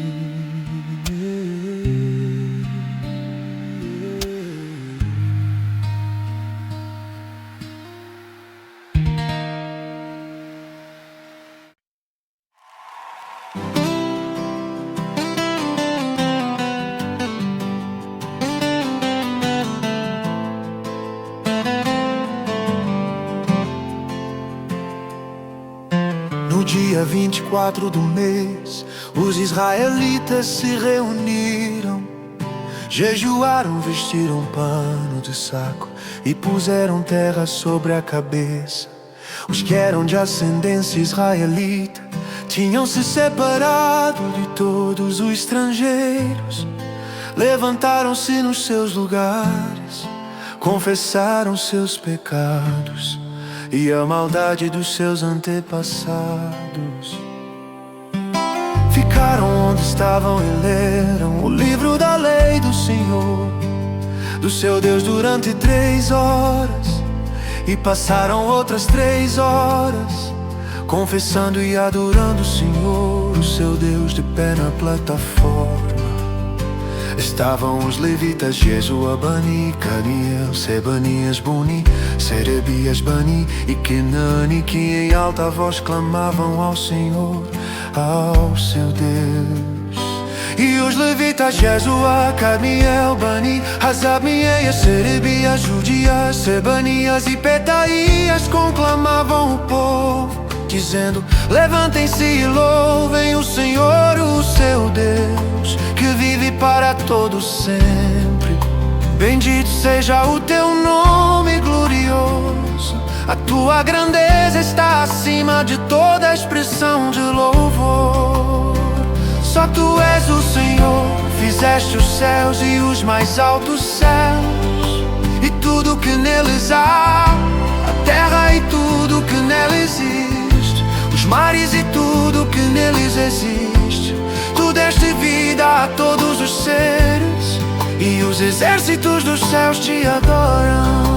No dia 24 do mês, os israelitas se reuniram, jejuaram, vestiram pano de saco e puseram terra sobre a cabeça. Os que eram de ascendência israelita tinham se separado de todos os estrangeiros, levantaram-se nos seus lugares, confessaram seus pecados e a maldade dos seus antepassados. Ficaram onde estavam e leram o livro da lei do Senhor, do seu Deus, durante 3 horas. E passaram outras 3 horas, confessando e adorando o Senhor, o seu Deus, de pé na plataforma. Estavam os levitas, Jesua, Bani, Cadiel, Sebanias, Buni, Serebias, Bani e Kenani, que em alta voz clamavam ao Senhor, ao seu Deus. E os levitas, Jesua, Cadiel, Bani, Hazab, Mieias, Serebias, Judias, Sebanias e Petaías conclamavam o povo, dizendo: levantem-se e louvem o Senhor, o seu Deus, que vive para todo sempre. Bendito seja o teu nome glorioso, a tua grandeza está acima de toda expressão de louvor. Só tu és o Senhor, fizeste os céus e os mais altos céus, e tudo que neles há, a terra e tudo que nela existe, os mares e tudo que neles existe. Tu deste vida a todos os seres, e os exércitos dos céus te adoram.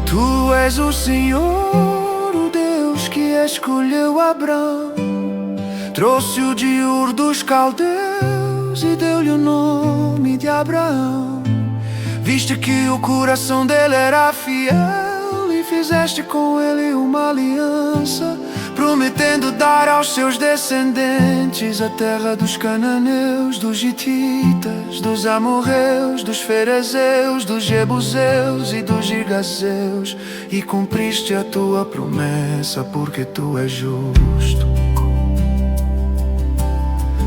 Tu és o Senhor, o Deus que escolheu Abrão, trouxe-o de Ur dos Caldeus e deu-lhe o nome de Abraão. Viste que o coração dele era fiel e fizeste com ele uma aliança, prometendo dar aos seus descendentes a terra dos cananeus, dos gititas, dos amorreus, dos ferezeus, dos jebuseus e dos girgazeus. E cumpriste a tua promessa, porque tu és justo.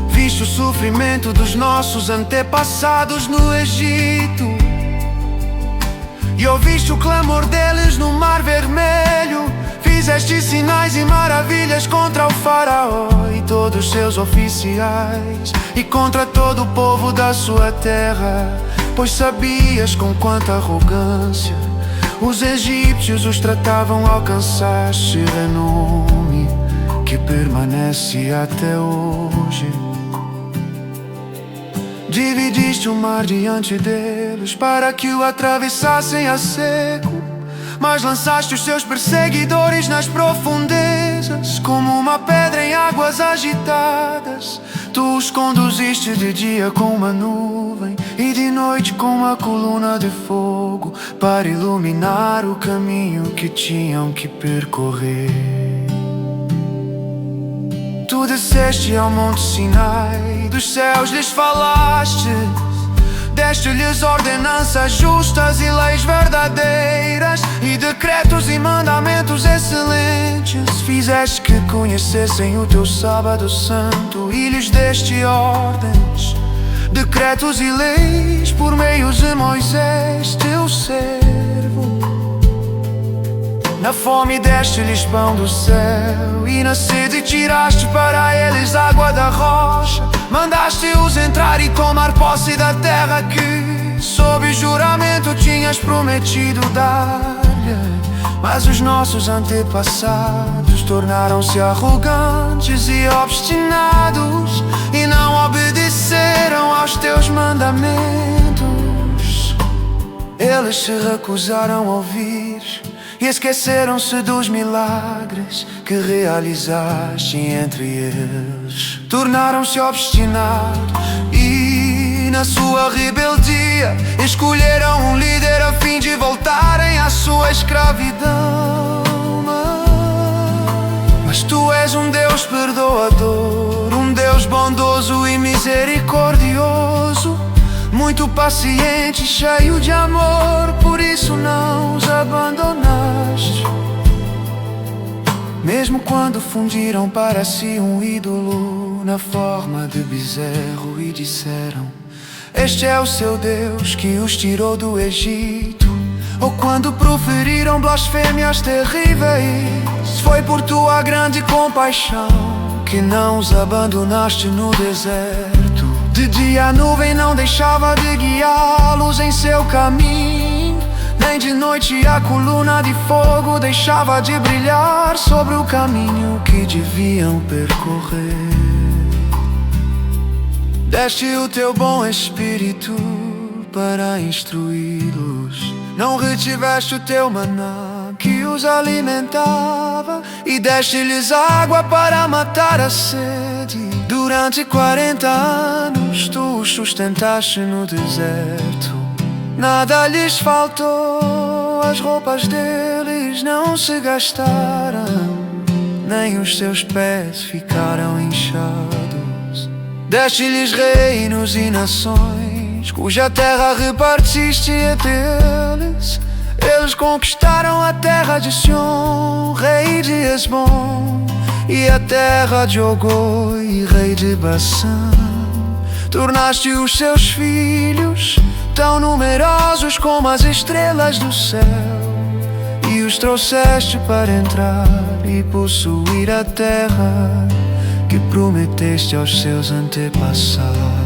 Viste o sofrimento dos nossos antepassados no Egito, e ouviste o clamor deles no Mar Vermelho. Fizeste sinais e maravilhas contra o faraó e todos os seus oficiais, e contra todo o povo da sua terra, pois sabias com quanta arrogância os egípcios os tratavam. Alcançaste renome que permanece até hoje. Dividiste o mar diante deles para que o atravessassem a seco, mas lançaste os seus perseguidores nas profundezas, como uma pedra em águas agitadas. Tu os conduziste de dia com uma nuvem e de noite com uma coluna de fogo, para iluminar o caminho que tinham que percorrer. Tu desceste ao monte Sinai, dos céus lhes falaste, deste-lhes ordenanças justas e leis verdadeiras, e decretos e mandamentos excelentes. Fizeste que conhecessem o teu sábado santo e lhes deste ordens, decretos e leis por meio de Moisés, teu servo. Na fome deste-lhes pão do céu, e na sede tiraste para eles água da rocha. Mandaste-os entrar e tomar posse da terra que, sob juramento, tinhas prometido dar-lhe. Mas os nossos antepassados tornaram-se arrogantes e obstinados, e não obedeceram aos teus mandamentos. Eles se recusaram a ouvir e esqueceram-se dos milagres que realizaste entre eles. Tornaram-se obstinados e, na sua rebeldia, escolheram um líder a fim de voltarem à sua escravidão. Mas tu és um Deus perdoador, um Deus bondoso e misericordioso, muito paciente, cheio de amor, por isso não os abandonaste. Mesmo quando fundiram para si um ídolo na forma de bezerro e disseram: este é o seu Deus que os tirou do Egito. Ou quando proferiram blasfêmias terríveis, foi por tua grande compaixão que não os abandonaste no deserto. De dia a nuvem não deixava de guiá-los em seu caminho, nem de noite a coluna de fogo deixava de brilhar sobre o caminho que deviam percorrer. Deste o teu bom Espírito para instruí-los, não retiveste o teu maná que os alimentava, e deste-lhes água para matar a sede. Durante 40 anos tu os sustentaste no deserto. Nada lhes faltou, as roupas deles não se gastaram, nem os seus pés ficaram inchados. Deste-lhes reinos e nações, cuja terra repartiste entre eles. Eles conquistaram a terra de Sion, rei de Esbom, e a terra de Ogoi, rei de Bassã. Tornaste os seus filhos tão numerosos como as estrelas do céu, e os trouxeste para entrar e possuir a terra que prometeste aos seus antepassados.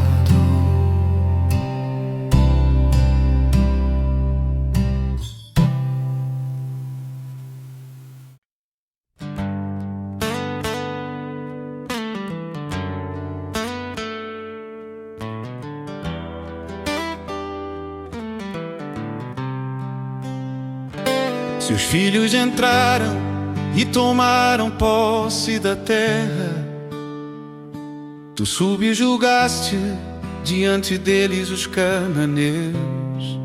Seus filhos entraram e tomaram posse da terra. Tu subjugaste diante deles os cananeus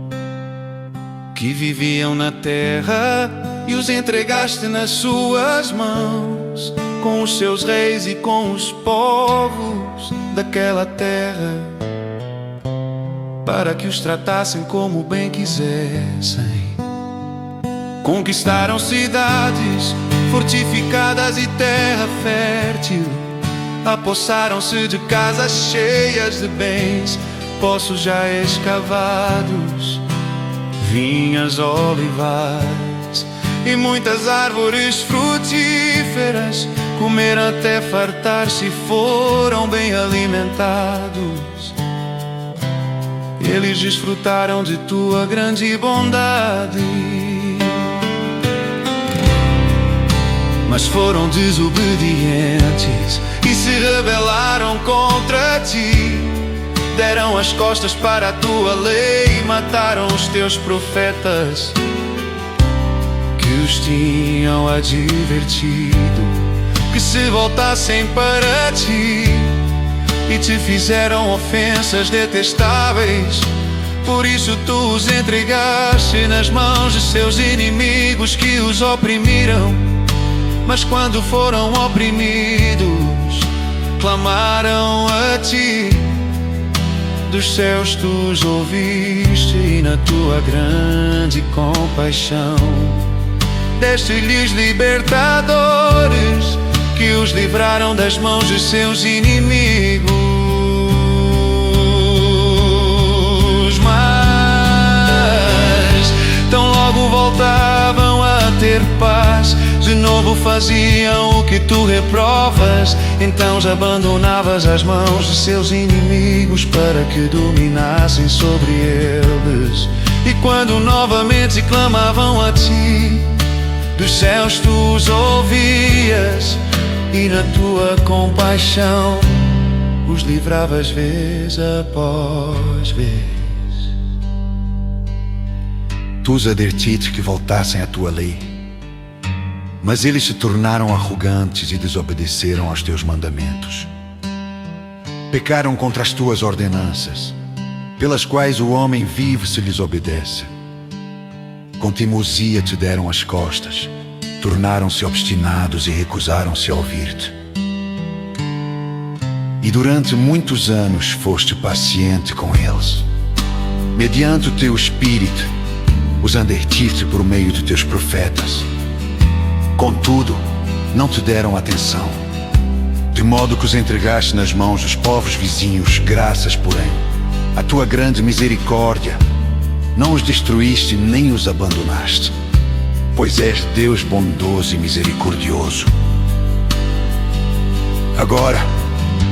que viviam na terra, e os entregaste nas suas mãos, com os seus reis e com os povos daquela terra, para que os tratassem como bem quisessem. Conquistaram cidades fortificadas e terra fértil, apossaram-se de casas cheias de bens, poços já escavados, vinhas, olivais e muitas árvores frutíferas. Comeram até fartar-se e foram bem alimentados. Eles desfrutaram de tua grande bondade. Mas foram desobedientes e se rebelaram contra ti. Deram as costas para a tua lei e mataram os teus profetas, que os tinham advertido que se voltassem para ti, e te fizeram ofensas detestáveis. Por isso tu os entregaste nas mãos de seus inimigos que os oprimiram. Mas quando foram oprimidos, clamaram a ti. Dos céus tu os ouviste, e na tua grande compaixão deste-lhes libertadores, que os livraram das mãos de seus inimigos. Mas tão logo voltavam a ter paz, De novo faziam o que tu reprovas. Então já abandonavas as mãos de seus inimigos para que dominassem sobre eles. E quando novamente clamavam a ti, dos céus tu os ouvias, e na tua compaixão os livravas vez após vez. Tu os advertiste que voltassem à tua lei, mas eles se tornaram arrogantes e desobedeceram aos teus mandamentos. Pecaram contra as tuas ordenanças, pelas quais o homem vive se lhes obedece. Com teimosia te deram as costas, tornaram-se obstinados e recusaram-se a ouvir-te. E durante muitos anos foste paciente com eles. Mediante o teu espírito, os advertiste por meio de teus profetas. Contudo, não te deram atenção, de modo que os entregaste nas mãos dos povos vizinhos. Graças, porém, à tua grande misericórdia, não os destruíste nem os abandonaste, pois és Deus bondoso e misericordioso. Agora,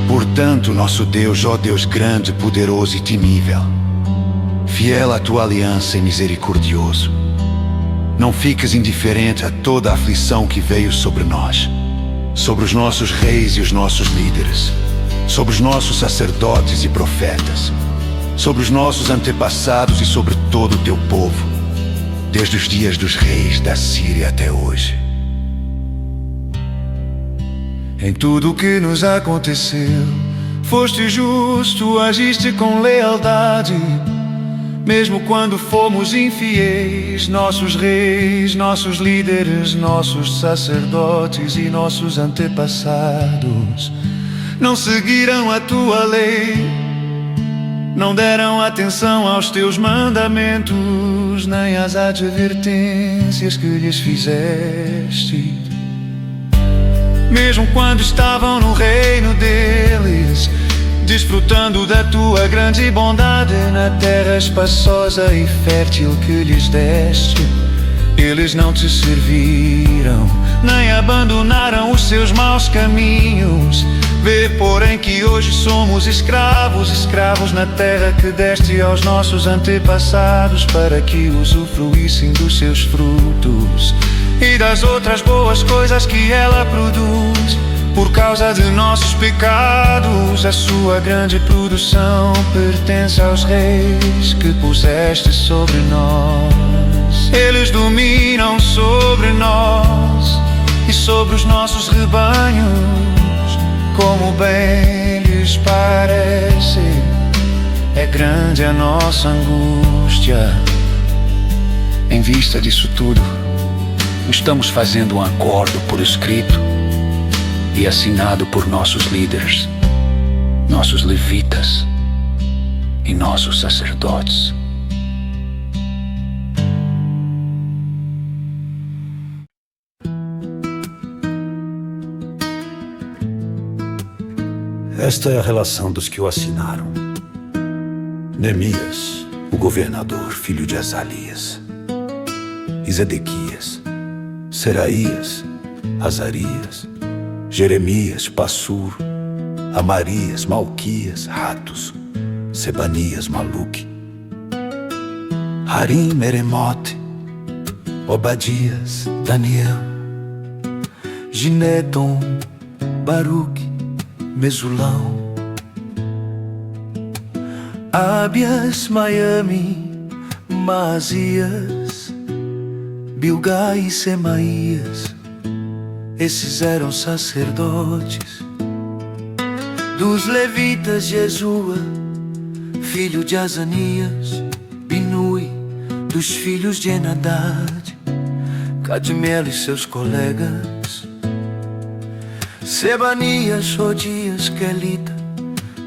portanto, nosso Deus, ó Deus grande, poderoso e temível, fiel à tua aliança e misericordioso, não fiques indiferente a toda a aflição que veio sobre nós, sobre os nossos reis e os nossos líderes, sobre os nossos sacerdotes e profetas, sobre os nossos antepassados e sobre todo o teu povo, desde os dias dos reis da Síria até hoje. Em tudo o que nos aconteceu, foste justo, agiste com lealdade. Mesmo quando fomos infiéis, nossos reis, nossos líderes, nossos sacerdotes e nossos antepassados não seguiram a tua lei, não deram atenção aos teus mandamentos, nem às advertências que lhes fizeste. Mesmo quando estavam no reino deles, desfrutando da tua grande bondade na terra espaçosa e fértil que lhes deste, eles não te serviram, nem abandonaram os seus maus caminhos. Vê, porém, que hoje somos escravos, escravos na terra que deste aos nossos antepassados, para que usufruíssem dos seus frutos e das outras boas coisas que ela produz. Por causa de nossos pecados, a sua grande produção pertence aos reis que puseste sobre nós. Eles dominam sobre nós e sobre os nossos rebanhos, como bem lhes parece. É grande a nossa angústia. Em vista disso tudo, estamos fazendo um acordo por escrito e assinado por nossos líderes, nossos levitas e nossos sacerdotes. Esta é a relação dos que o assinaram: Neemias, o governador, filho de Azalias, e Zedequias, Seraías, Azarias, Jeremias, Passur, Amarias, Malquias, Ratos, Sebanias, Maluque, Harim, Meremote, Obadias, Daniel, Gineton, Baruque, Mesulão, Abias, Miami, Maazias, Bilgai e Semaías. Esses eram sacerdotes. Dos levitas, Jesua, filho de Azanias, Binui, dos filhos de Enadad, Cadmiel e seus colegas, Sebanias, Odias, Quelita,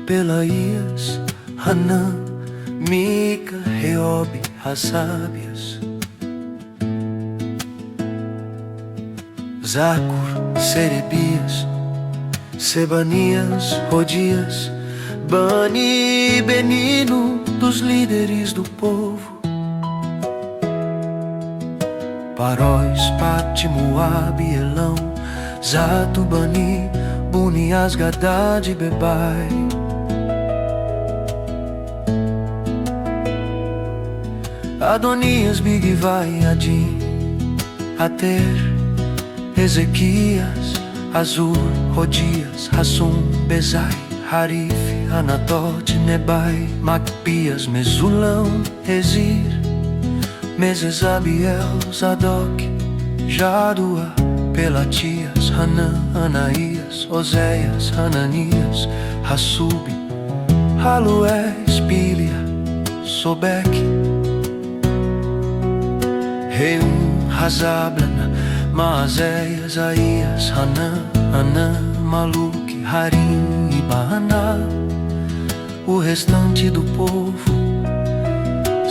Pelaías, Hanã, Mica, Reobe, Hasabias, Zacur, Serebias, Sebanias, Odias, Bani e Benino, dos líderes do povo. Paróis, Pati, Moabe, Elão, Zato, Bani, Buni, Asgadad, Bebai. Adonias, Bigvai, Adim, Ater, Ezequias, Azur, Rodias, Rassum, Bezai, Harif, Anatot, Nebai, Macpias, Mesulão, Ezir, Mesezabiel, Zadok, Jadua, Pelatias, Hanã, Anaías, Oséias, Hananias, Hassub, Halués, Pília, Sobeque, Reum, Hazablana, Maazéias, Aías, Hanã, Anã, Maluque, Harim e Baaná. O restante do povo,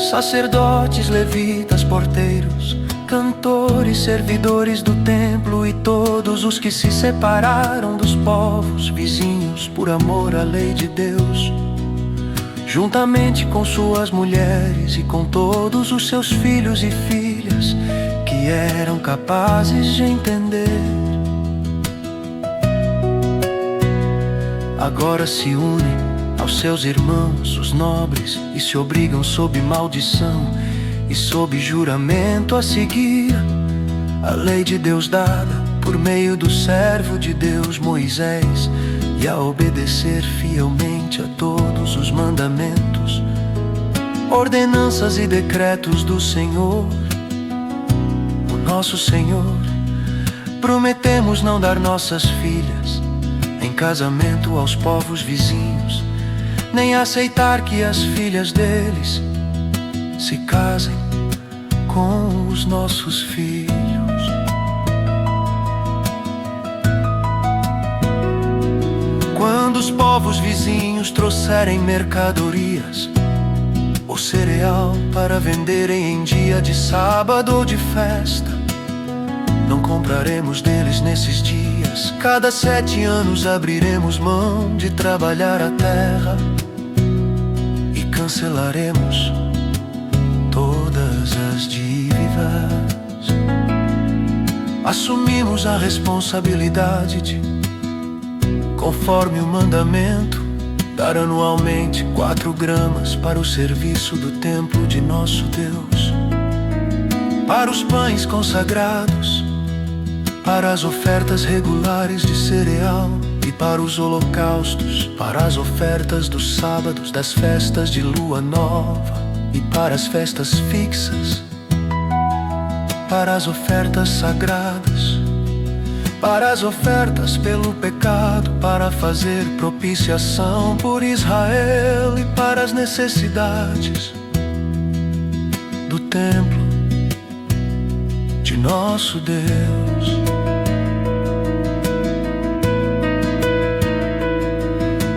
sacerdotes, levitas, porteiros, cantores, servidores do templo e todos os que se separaram dos povos vizinhos por amor à lei de Deus, juntamente com suas mulheres e com todos os seus filhos e filhas que eram capazes de entender. Agora se unem aos seus irmãos, os nobres, e se obrigam sob maldição e sob juramento a seguir a lei de Deus dada por meio do servo de Deus Moisés, e a obedecer fielmente a todos os mandamentos, ordenanças e decretos do Senhor, o nosso Senhor. Prometemos não dar nossas filhas em casamento aos povos vizinhos, nem aceitar que as filhas deles se casem com os nossos filhos. Quando os povos vizinhos trouxerem mercadorias ou cereal para venderem em dia de sábado ou de festa, não compraremos deles nesses dias. Cada 7 anos abriremos mão de trabalhar a terra e cancelaremos todas as dívidas. Assumimos a responsabilidade de, conforme o mandamento, dar anualmente 4 gramas para o serviço do templo de nosso Deus, para os pães consagrados, para as ofertas regulares de cereal e para os holocaustos, para as ofertas dos sábados, das festas de lua nova e para as festas fixas, para as ofertas sagradas, para as ofertas pelo pecado, para fazer propiciação por Israel e para as necessidades do templo de nosso Deus.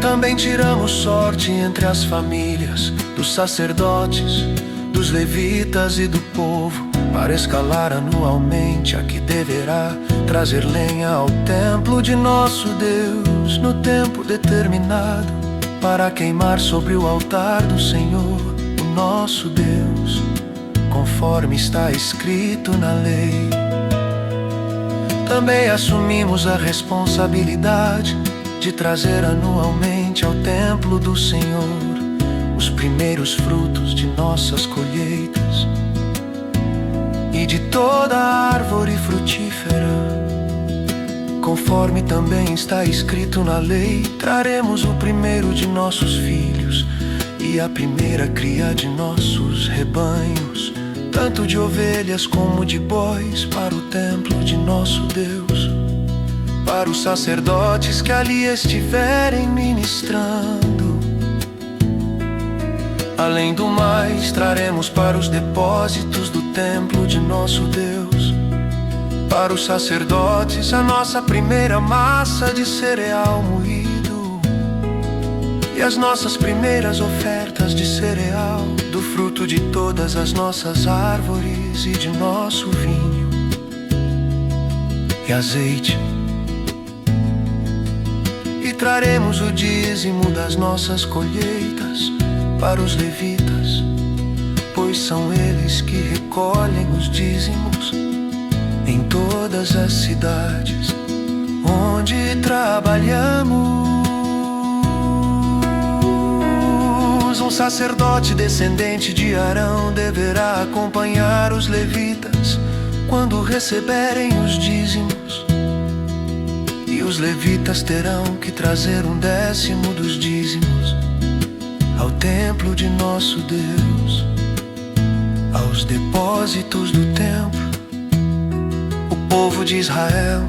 Também tiramos sorte entre as famílias dos sacerdotes, dos levitas e do povo, para escalar anualmente a que deverá trazer lenha ao templo de nosso Deus, no tempo determinado, para queimar sobre o altar do Senhor, o nosso Deus, conforme está escrito na lei. Também assumimos a responsabilidade de trazer anualmente ao templo do Senhor os primeiros frutos de nossas colheitas e de toda árvore frutífera, conforme também está escrito na lei. Traremos o primeiro de nossos filhos e a primeira cria de nossos rebanhos, tanto de ovelhas como de bois, para o templo de nosso Deus, para os sacerdotes que ali estiverem ministrando. Além do mais, traremos para os depósitos do templo de nosso Deus, para os sacerdotes, a nossa primeira massa de cereal moído e as nossas primeiras ofertas de cereal, do fruto de todas as nossas árvores e de nosso vinho e azeite. E traremos o dízimo das nossas colheitas para os levitas, pois são eles que recolhem os dízimos em todas as cidades onde trabalhamos. Um sacerdote descendente de Arão deverá acompanhar os levitas quando receberem os dízimos. E os levitas terão que trazer 1/10 dos dízimos ao templo de nosso Deus, aos depósitos do templo. O povo de Israel,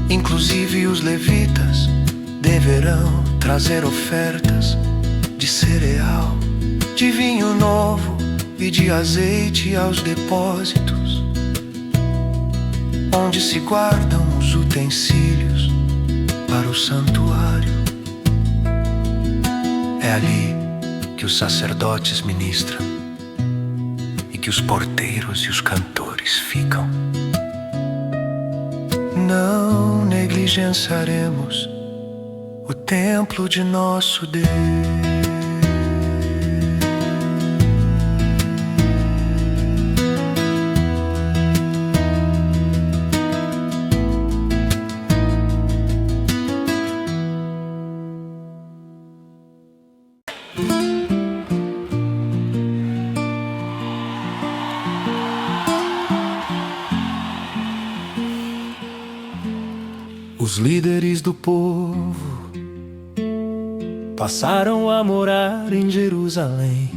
inclusive os levitas, deverão trazer ofertas de cereal, de vinho novo e de azeite aos depósitos, onde se guardam os utensílios para o santuário. É ali que os sacerdotes ministram e que os porteiros e os cantores ficam. Não negligenciaremos o templo de nosso Deus. Os líderes do povo passaram a morar em Jerusalém,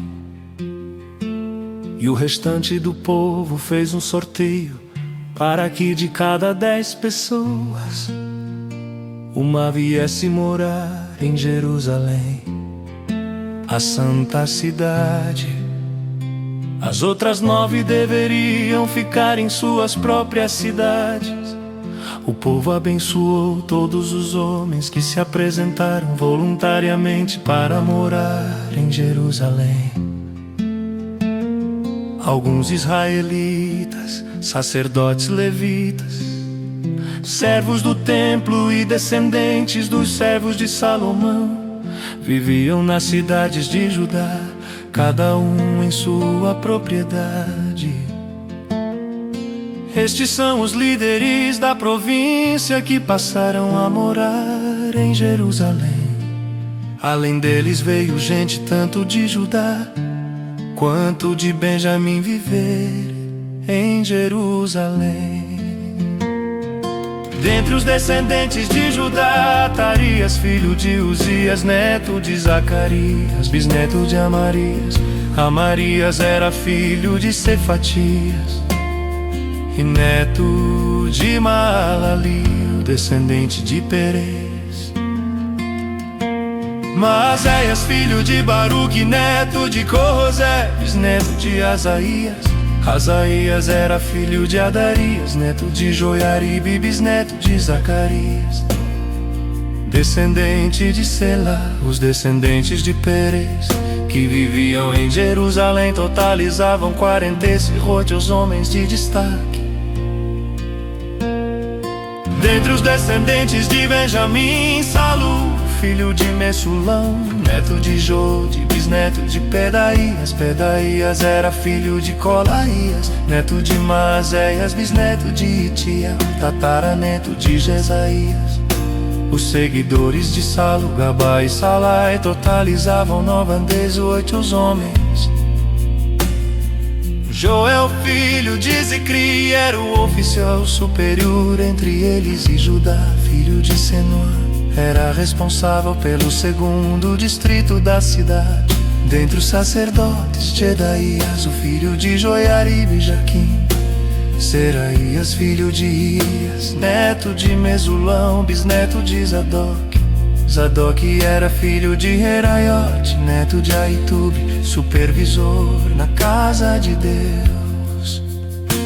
e o restante do povo fez um sorteio para que de cada 10 pessoas uma viesse morar em Jerusalém, a santa cidade. As outras 9 deveriam ficar em suas próprias cidades. O povo abençoou todos os homens que se apresentaram voluntariamente para morar em Jerusalém. Alguns israelitas, sacerdotes levitas, servos do templo e descendentes dos servos de Salomão, viviam nas cidades de Judá, cada um em sua propriedade. Estes são os líderes da província que passaram a morar em Jerusalém. Além deles veio gente tanto de Judá quanto de Benjamim viver em Jerusalém. Dentre os descendentes de Judá, Atarias, filho de Uzias, neto de Zacarias, bisneto de Amarias. Amarias era filho de Cefatias e neto de Maalaleel, descendente de Perez. Maazéias, filho de Baruque, neto de Corrosé, bisneto de Asaías. Asaías era filho de Adarias, neto de Joiaribe, bisneto de Zacarias, descendente de Selá. Os descendentes de Perez que viviam em Jerusalém totalizavam 47 os homens de destaque. Dentre os descendentes de Benjamim, Salu, filho de Messulão, neto de Jode, bisneto de Pedaías. Pedaías era filho de Colaías, neto de Maazéias, bisneto de Itiel, tataraneto de Jesaías. Os seguidores de Salu, Gabá e Salai totalizavam 98 os homens. Joel, filho de Zicri, era o oficial superior entre eles, e Judá, filho de Senua, era responsável pelo 2º distrito da cidade. Dentre os sacerdotes, Jedaías, o filho de Joiaribe, Jaquim. Seraías, filho de Ias, neto de Mesulão, bisneto de Zadok. Zadok era filho de Heraiote, neto de Aitube, supervisor na casa de Deus.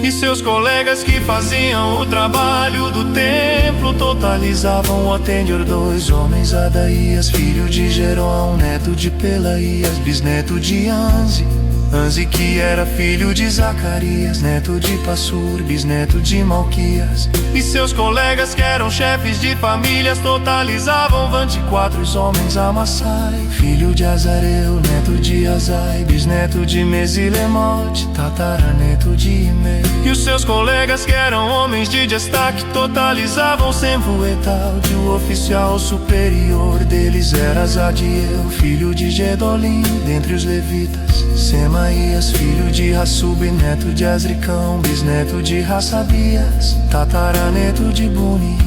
E seus colegas que faziam o trabalho do templo totalizavam o Otenior 2 homens. Adaías, filho de Jeroão, neto de Pelaías, bisneto de Anzi. Anzi, que era filho de Zacarias, neto de Passur, bisneto de Malquias. E seus colegas, que eram chefes de famílias, totalizavam 24 os homens. Amassai, filho de Azareu, neto de Azai, bisneto de Mesilemote, tataraneto de Imei. E os seus colegas, que eram homens de destaque, totalizavam Semvuetal. De o oficial superior deles era Zadiel, filho de Gedolim. Dentre os levitas, Semaías, filho de Hassub, neto de Azricão, bisneto de Hassabias, tataraneto de Buni.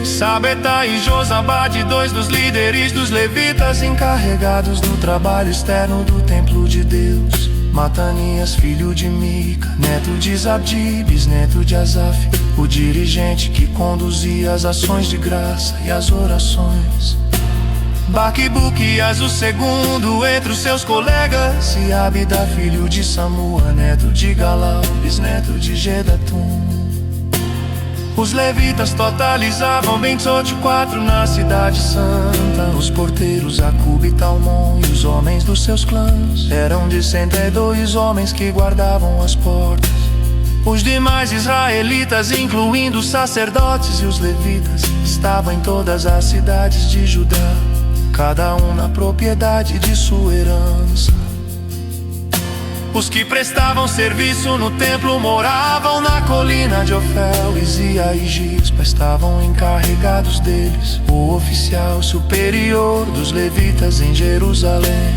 Sabetá e Josabade, dois dos líderes dos levitas, encarregados do trabalho externo do templo de Deus. Matanias, filho de Mica, neto de Zabdi, bisneto de Asaf, o dirigente que conduzia as ações de graça e as orações. Baquibuquias, o segundo entre os seus colegas, e Abida, filho de Samua, neto de Galal, bisneto de Gedatum. Os levitas totalizavam 24 na cidade santa. Os porteiros, Acub e Talmon, e os homens dos seus clãs eram de 102 homens que guardavam as portas. Os demais israelitas, incluindo os sacerdotes e os levitas, estavam em todas as cidades de Judá, cada um na propriedade de sua herança. Os que prestavam serviço no templo moravam na colina de Ofel. Izia e Gispa estavam encarregados deles. O oficial superior dos levitas em Jerusalém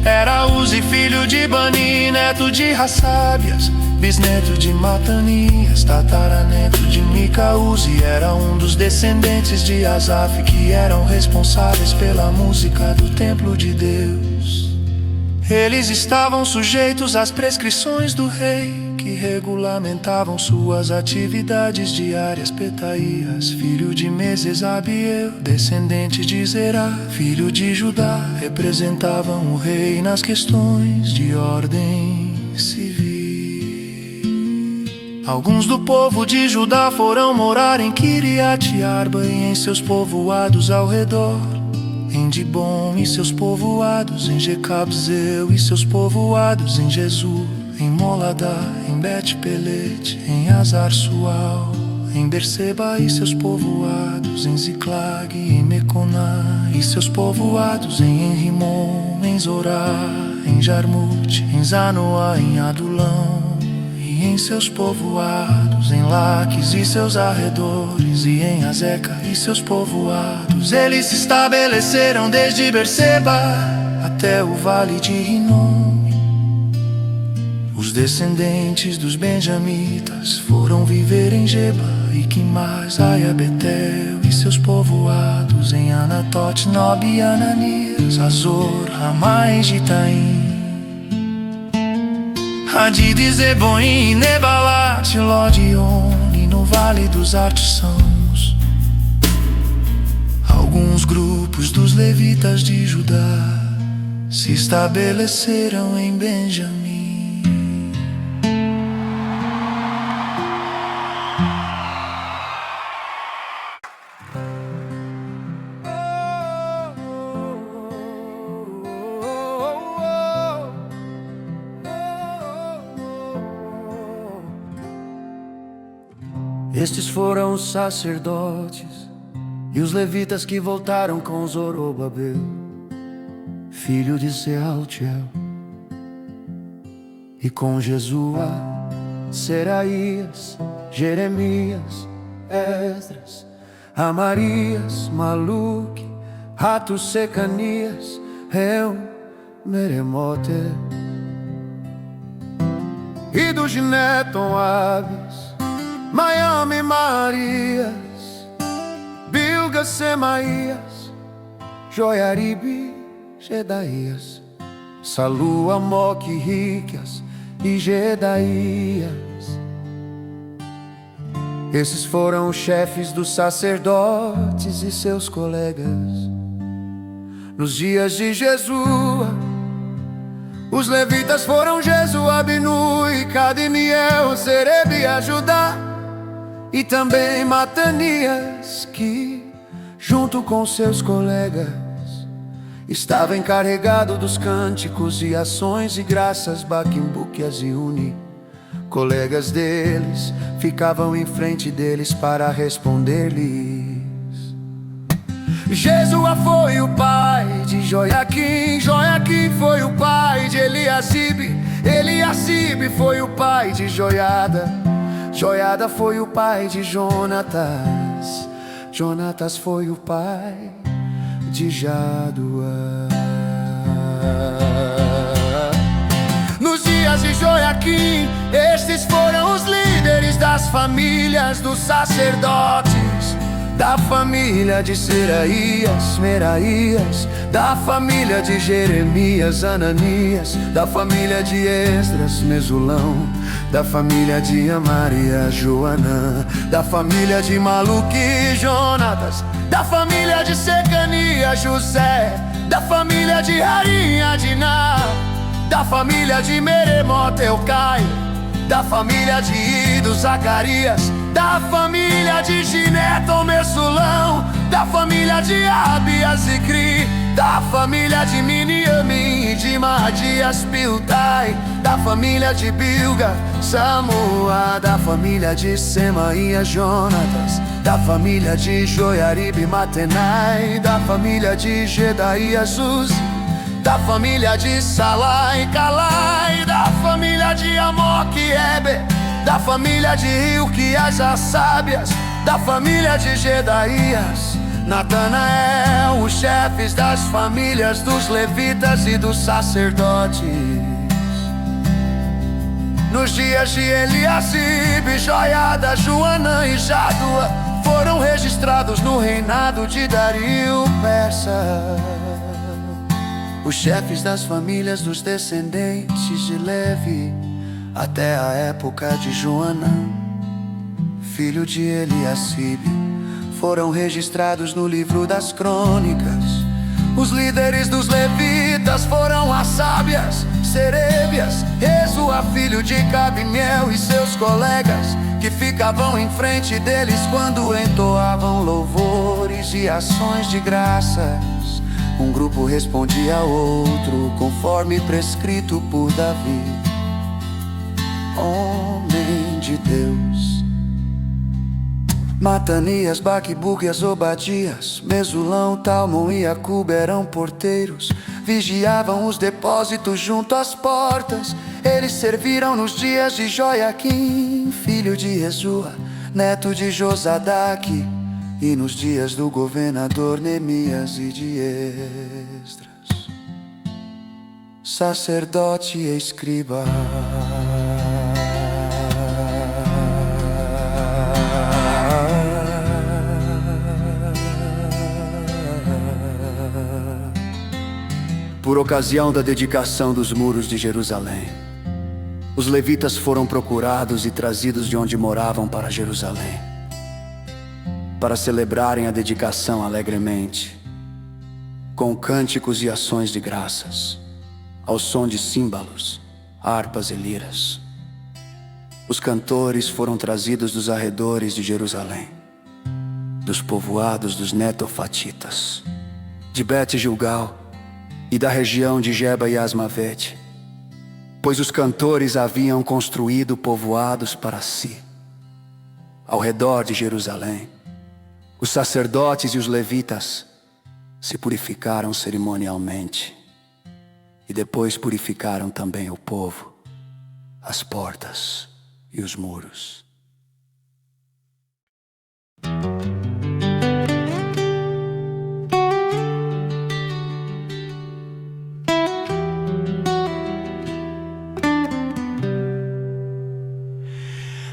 era Uzi, filho de Bani, neto de Hassabias, bisneto de Matanias, tataraneto de Mica. Uzi era um dos descendentes de Asaf, que eram responsáveis pela música do templo de Deus. Eles estavam sujeitos às prescrições do rei, que regulamentavam suas atividades diárias. Petaías, filho de Mesezabiel, descendente de Zerá, filho de Judá, representavam o rei nas questões de ordem civil. Alguns do povo de Judá foram morar em Kiriat Arba e em seus povoados ao redor, em Dibom e seus povoados, em Jecabzeu e seus povoados, em Jesus, em Moladá, em Bet-Pelete, em Azar-Sual, em Berseba e seus povoados, em Ziclag e em Meconá e seus povoados, em Enrimon, em Zorá, em Jarmute, em Zanoá, em Adulão e em seus povoados, em Laques e seus arredores, e em Azeca e seus povoados. Eles se estabeleceram desde Berseba até o vale de Rinom. Os descendentes dos benjamitas foram viver em Geba e Quimás, Aia, Betel e seus povoados, em Anatote, Nob e Ananias, Azor, Ramá e Gitaim, Hadid, Zeboim, Nebalat, Lodion, e no vale dos Artsãos. Alguns grupos dos levitas de Judá se estabeleceram em Benjamim. Estes foram os sacerdotes e os levitas que voltaram com Zorobabel, filho de Sealtiel, e com Jesua, Seraías, Jeremias, Esdras, Amarias, Maluque, Ratus, Secanias, Reum, Meremote, e do Gineton, Abis, Miami, Marias, Bilga, Semaías, Joiaribe, Gedaías, Salu, Amoque, Riquias e Gedaías. Esses foram os chefes dos sacerdotes e seus colegas. Nos dias de Jesua, os levitas foram Jesua, Binu e Cadmiel, Sereb e Ajudá, e também Matanias, que, junto com seus colegas, estava encarregado dos cânticos e ações e graças, Baquimbuque as une. Colegas deles ficavam em frente deles para responder-lhes. Jesua foi o pai de Joiaquim, Joiaquim foi o pai de Eliasibe, Eliasibe foi o pai de Joiada, Joiada foi o pai de Jonatas, Jonatas foi o pai de Jadua. Nos dias de Joiaquim, estes foram os líderes das famílias dos sacerdotes, da família de Seraías, Meraías, da família de Jeremias, Ananias, da família de Esdras, Mesulão, da família de Amaria, Joanã, da família de Maluque, Jonatas, da família de Secanias, José, da família de Rainha, Diná, da família de Meremote, Eucai, da família de Ido, Zacarias, da família de Gineton, Mesulão, da família de Abias e Cri, da família de Miniamim e de Madias, Piltai, da família de Bilga, Samua, da família de Semaías, Jonatas, da família de Joiaribe, Matenai, da família de Gedaías, Uzi, da família de Salai, Calai, da família de Amoque, Eber, da família de Hilquias, as sábias, da família de Gedaías, Natanael, os chefes das famílias dos levitas e dos sacerdotes. Nos dias de Eliasibe, Joiada, Joanã e Jadua foram registrados no reinado de Dario Persa. Os chefes das famílias dos descendentes de Levi, até a época de Joanã, filho de Eliasibe, foram registrados no livro das crônicas. Os líderes dos levitas foram as sábias, Serebias, Jesua, filho de Cabimiel, e seus colegas, que ficavam em frente deles quando entoavam louvores e ações de graças. Um grupo respondia ao outro, conforme prescrito por Davi, homem de Deus. Matanias, Baquimbuque, Obadias, Mesulão, Talmon e Acuba eram porteiros, vigiavam os depósitos junto às portas. Eles serviram nos dias de Joiaquim, filho de Jesua, neto de Josadaque, e nos dias do governador Neemias e de Esdras, sacerdote e escriba. Por ocasião da dedicação dos muros de Jerusalém, os levitas foram procurados e trazidos de onde moravam para Jerusalém, para celebrarem a dedicação alegremente, com cânticos e ações de graças, ao som de címbalos, harpas e liras. Os cantores foram trazidos dos arredores de Jerusalém, dos povoados dos netofatitas, de Bet-Gilgal e da região de Geba e Asmavete, pois os cantores haviam construído povoados para si, ao redor de Jerusalém. Os sacerdotes e os levitas se purificaram cerimonialmente e depois purificaram também o povo, as portas e os muros.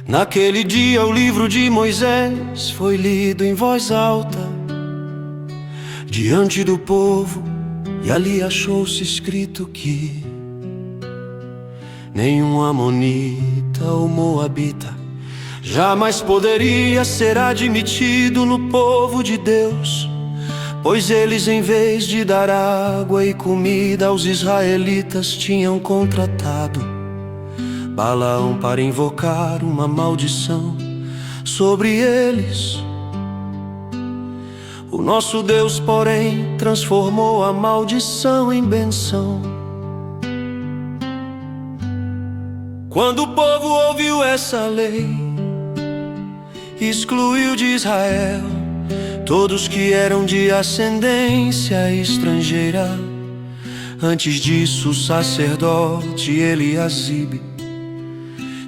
Naquele dia o livro de Moisés foi lido em voz alta diante do povo, e ali achou-se escrito que nenhum amonita ou moabita jamais poderia ser admitido no povo de Deus, pois eles, em vez de dar água e comida aos israelitas, tinham contratado Balaão para invocar uma maldição sobre eles. O nosso Deus, porém, transformou a maldição em bênção. Quando o povo ouviu essa lei, excluiu de Israel todos que eram de ascendência estrangeira. Antes disso, o sacerdote Eliasibe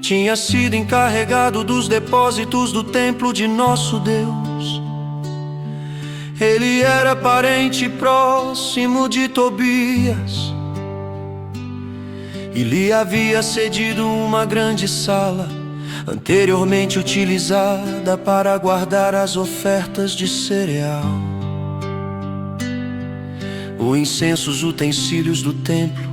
tinha sido encarregado dos depósitos do templo de nosso Deus. Ele era parente próximo de Tobias e lhe havia cedido uma grande sala, anteriormente utilizada para guardar as ofertas de cereal. O incenso, os utensílios do templo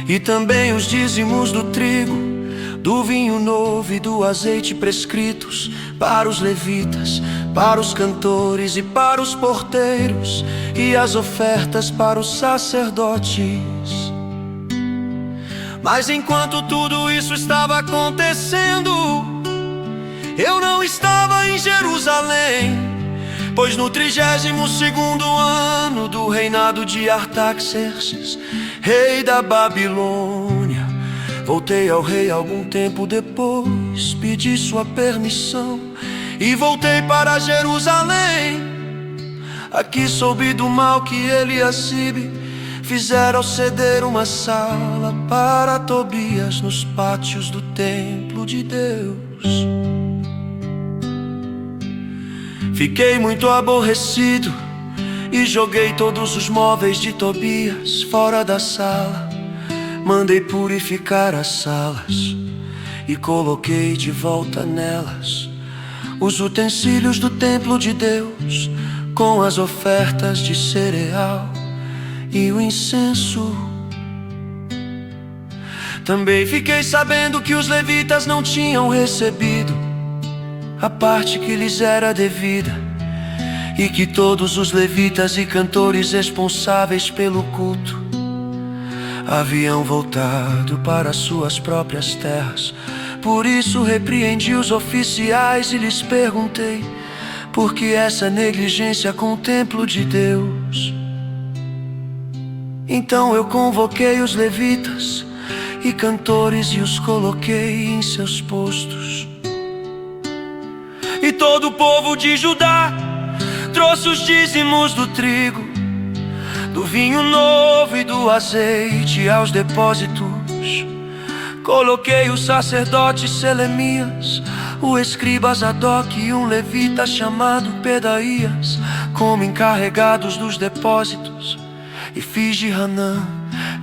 e também os dízimos do trigo, do vinho novo e do azeite prescritos para os levitas, para os cantores e para os porteiros, e as ofertas para os sacerdotes. Mas enquanto tudo isso estava acontecendo, eu não estava em Jerusalém, pois no 32º ano do reinado de Artaxerxes, rei da Babilônia, voltei ao rei algum tempo depois, pedi sua permissão e voltei para Jerusalém. Aqui soube do mal que Eliasibe fizera ao ceder uma sala para Tobias nos pátios do templo de Deus. Fiquei muito aborrecido e joguei todos os móveis de Tobias fora da sala. Mandei purificar as salas e coloquei de volta nelas os utensílios do templo de Deus, com as ofertas de cereal e o incenso. Também fiquei sabendo que os levitas não tinham recebido a parte que lhes era devida, e que todos os levitas e cantores responsáveis pelo culto haviam voltado para suas próprias terras. Por isso repreendi os oficiais e lhes perguntei: por que essa negligência com o templo de Deus? Então eu convoquei os levitas e cantores e os coloquei em seus postos. E todo o povo de Judá trouxe os dízimos do trigo, do vinho novo e do azeite aos depósitos. Coloquei o sacerdote Selemias, o escriba Zadok e um levita chamado Pedaías como encarregados dos depósitos. E fiz de Hanã,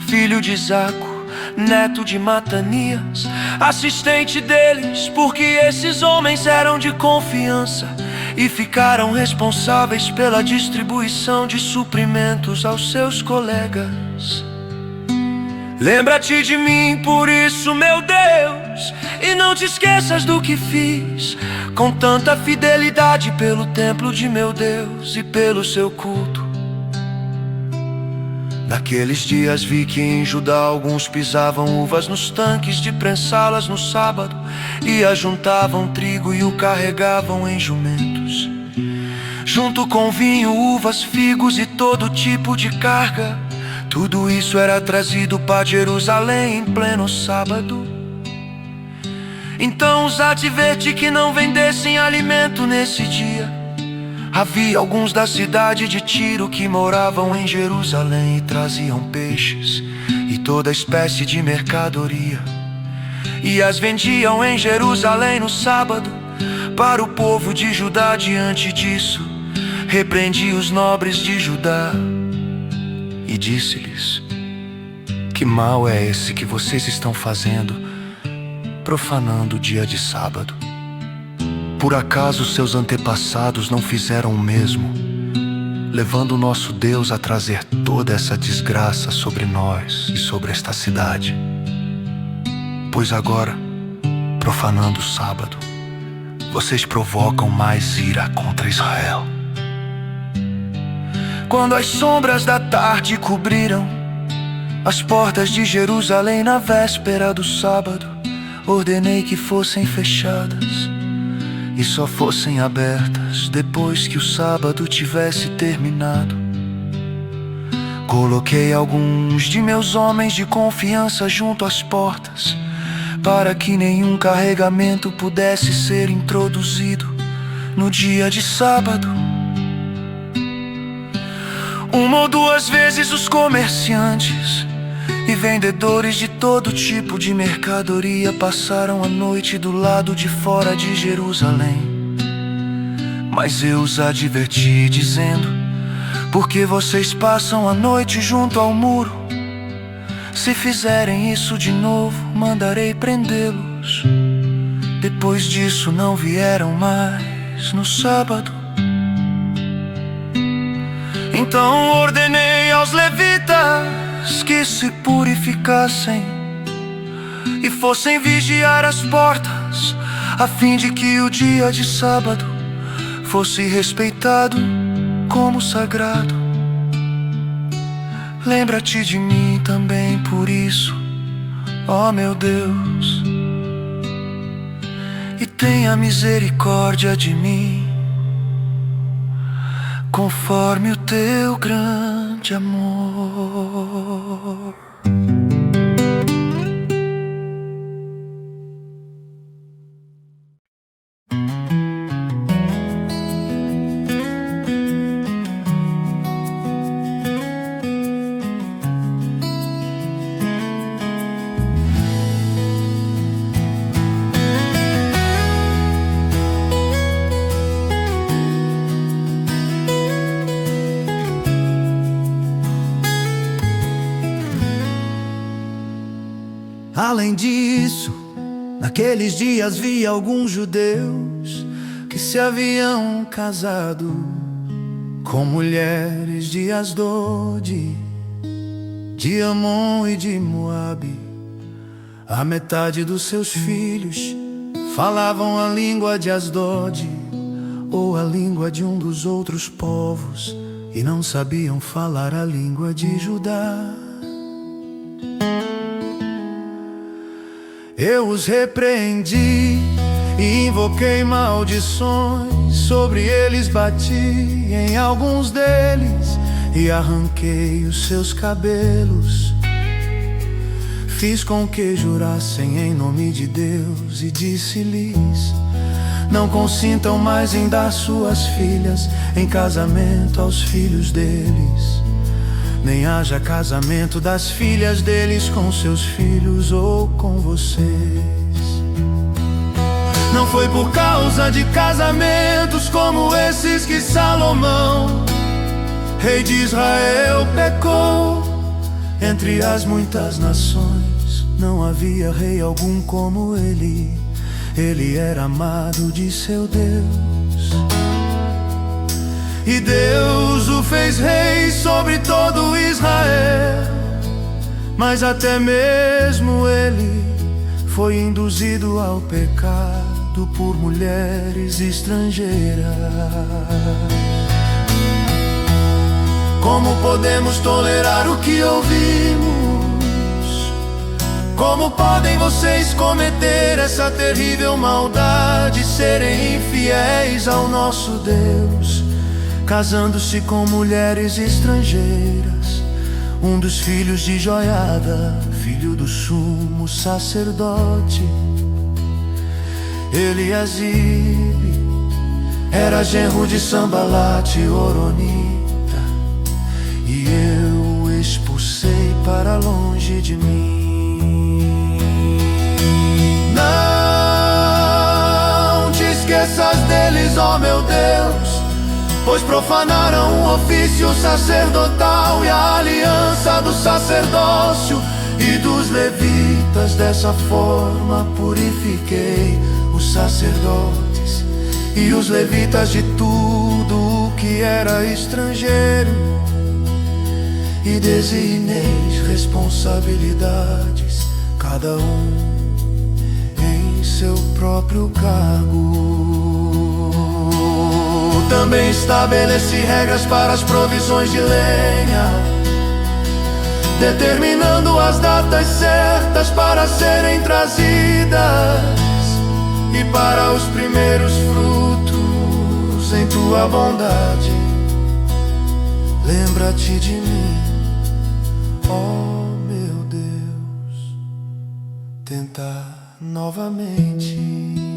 filho de Zaco, neto de Matanias, assistente deles, porque esses homens eram de confiança e ficaram responsáveis pela distribuição de suprimentos aos seus colegas. Lembra-te de mim, por isso, meu Deus, e não te esqueças do que fiz com tanta fidelidade pelo templo de meu Deus e pelo seu culto. Naqueles dias vi que em Judá alguns pisavam uvas nos tanques de prensá-las no sábado, e ajuntavam trigo e o carregavam em jumentos, junto com vinho, uvas, figos e todo tipo de carga. Tudo isso era trazido para Jerusalém em pleno sábado. Então os adverti que não vendessem alimento nesse dia. Havia alguns da cidade de Tiro que moravam em Jerusalém e traziam peixes e toda espécie de mercadoria, e as vendiam em Jerusalém no sábado para o povo de Judá. Diante disso, repreendi os nobres de Judá e disse-lhes: que mal é esse que vocês estão fazendo, profanando o dia de sábado? Por acaso seus antepassados não fizeram o mesmo, levando o nosso Deus a trazer toda essa desgraça sobre nós e sobre esta cidade? Pois agora, profanando o sábado, vocês provocam mais ira contra Israel. Quando as sombras da tarde cobriram as portas de Jerusalém na véspera do sábado, ordenei que fossem fechadas, e só fossem abertas depois que o sábado tivesse terminado. Coloquei alguns de meus homens de confiança junto às portas, para que nenhum carregamento pudesse ser introduzido no dia de sábado. Uma ou duas vezes os comerciantes e vendedores de todo tipo de mercadoria passaram a noite do lado de fora de Jerusalém. Mas eu os adverti dizendo: por que vocês passam a noite junto ao muro? Se fizerem isso de novo, mandarei prendê-los. Depois disso não vieram mais no sábado. Então ordenei aos levitas que se purificassem e fossem vigiar as portas, a fim de que o dia de sábado fosse respeitado como sagrado. Lembra-te de mim também por isso, ó meu Deus, e tenha misericórdia de mim, conforme o teu grande amor. Além disso, naqueles dias vi alguns judeus que se haviam casado com mulheres de Asdod, de Amon e de Moabe. A metade dos seus filhos falavam a língua de Asdod ou a língua de um dos outros povos, e não sabiam falar a língua de Judá. Eu os repreendi e invoquei maldições, sobre eles bati em alguns deles e arranquei os seus cabelos. Fiz com que jurassem em nome de Deus e disse-lhes: não consintam mais em dar suas filhas em casamento aos filhos deles, nem haja casamento das filhas deles com seus filhos ou com vocês. Não foi por causa de casamentos como esses que Salomão, rei de Israel, pecou. Entre as muitas nações não havia rei algum como ele. Ele era amado de seu Deus, e Deus o fez rei sobre todo Israel. Mas até mesmo ele foi induzido ao pecado por mulheres estrangeiras. Como podemos tolerar o que ouvimos? Como podem vocês cometer essa terrível maldade, serem infiéis ao nosso Deus, casando-se com mulheres estrangeiras? Um dos filhos de Joiada, filho do sumo sacerdote, Eliasibe, era genro de Sambalate Horonita, e eu o expulsei para longe de mim. Não te esqueças deles, ó meu Deus, pois profanaram o ofício sacerdotal e a aliança do sacerdócio e dos levitas. Dessa forma purifiquei os sacerdotes e os levitas de tudo o que era estrangeiro, e designei responsabilidades, cada um em seu próprio cargo. Também estabeleci regras para as provisões de lenha, determinando as datas certas para serem trazidas e para os primeiros frutos Deus, em tua bondade, lembra-te de mim, oh meu Deus, tentar novamente.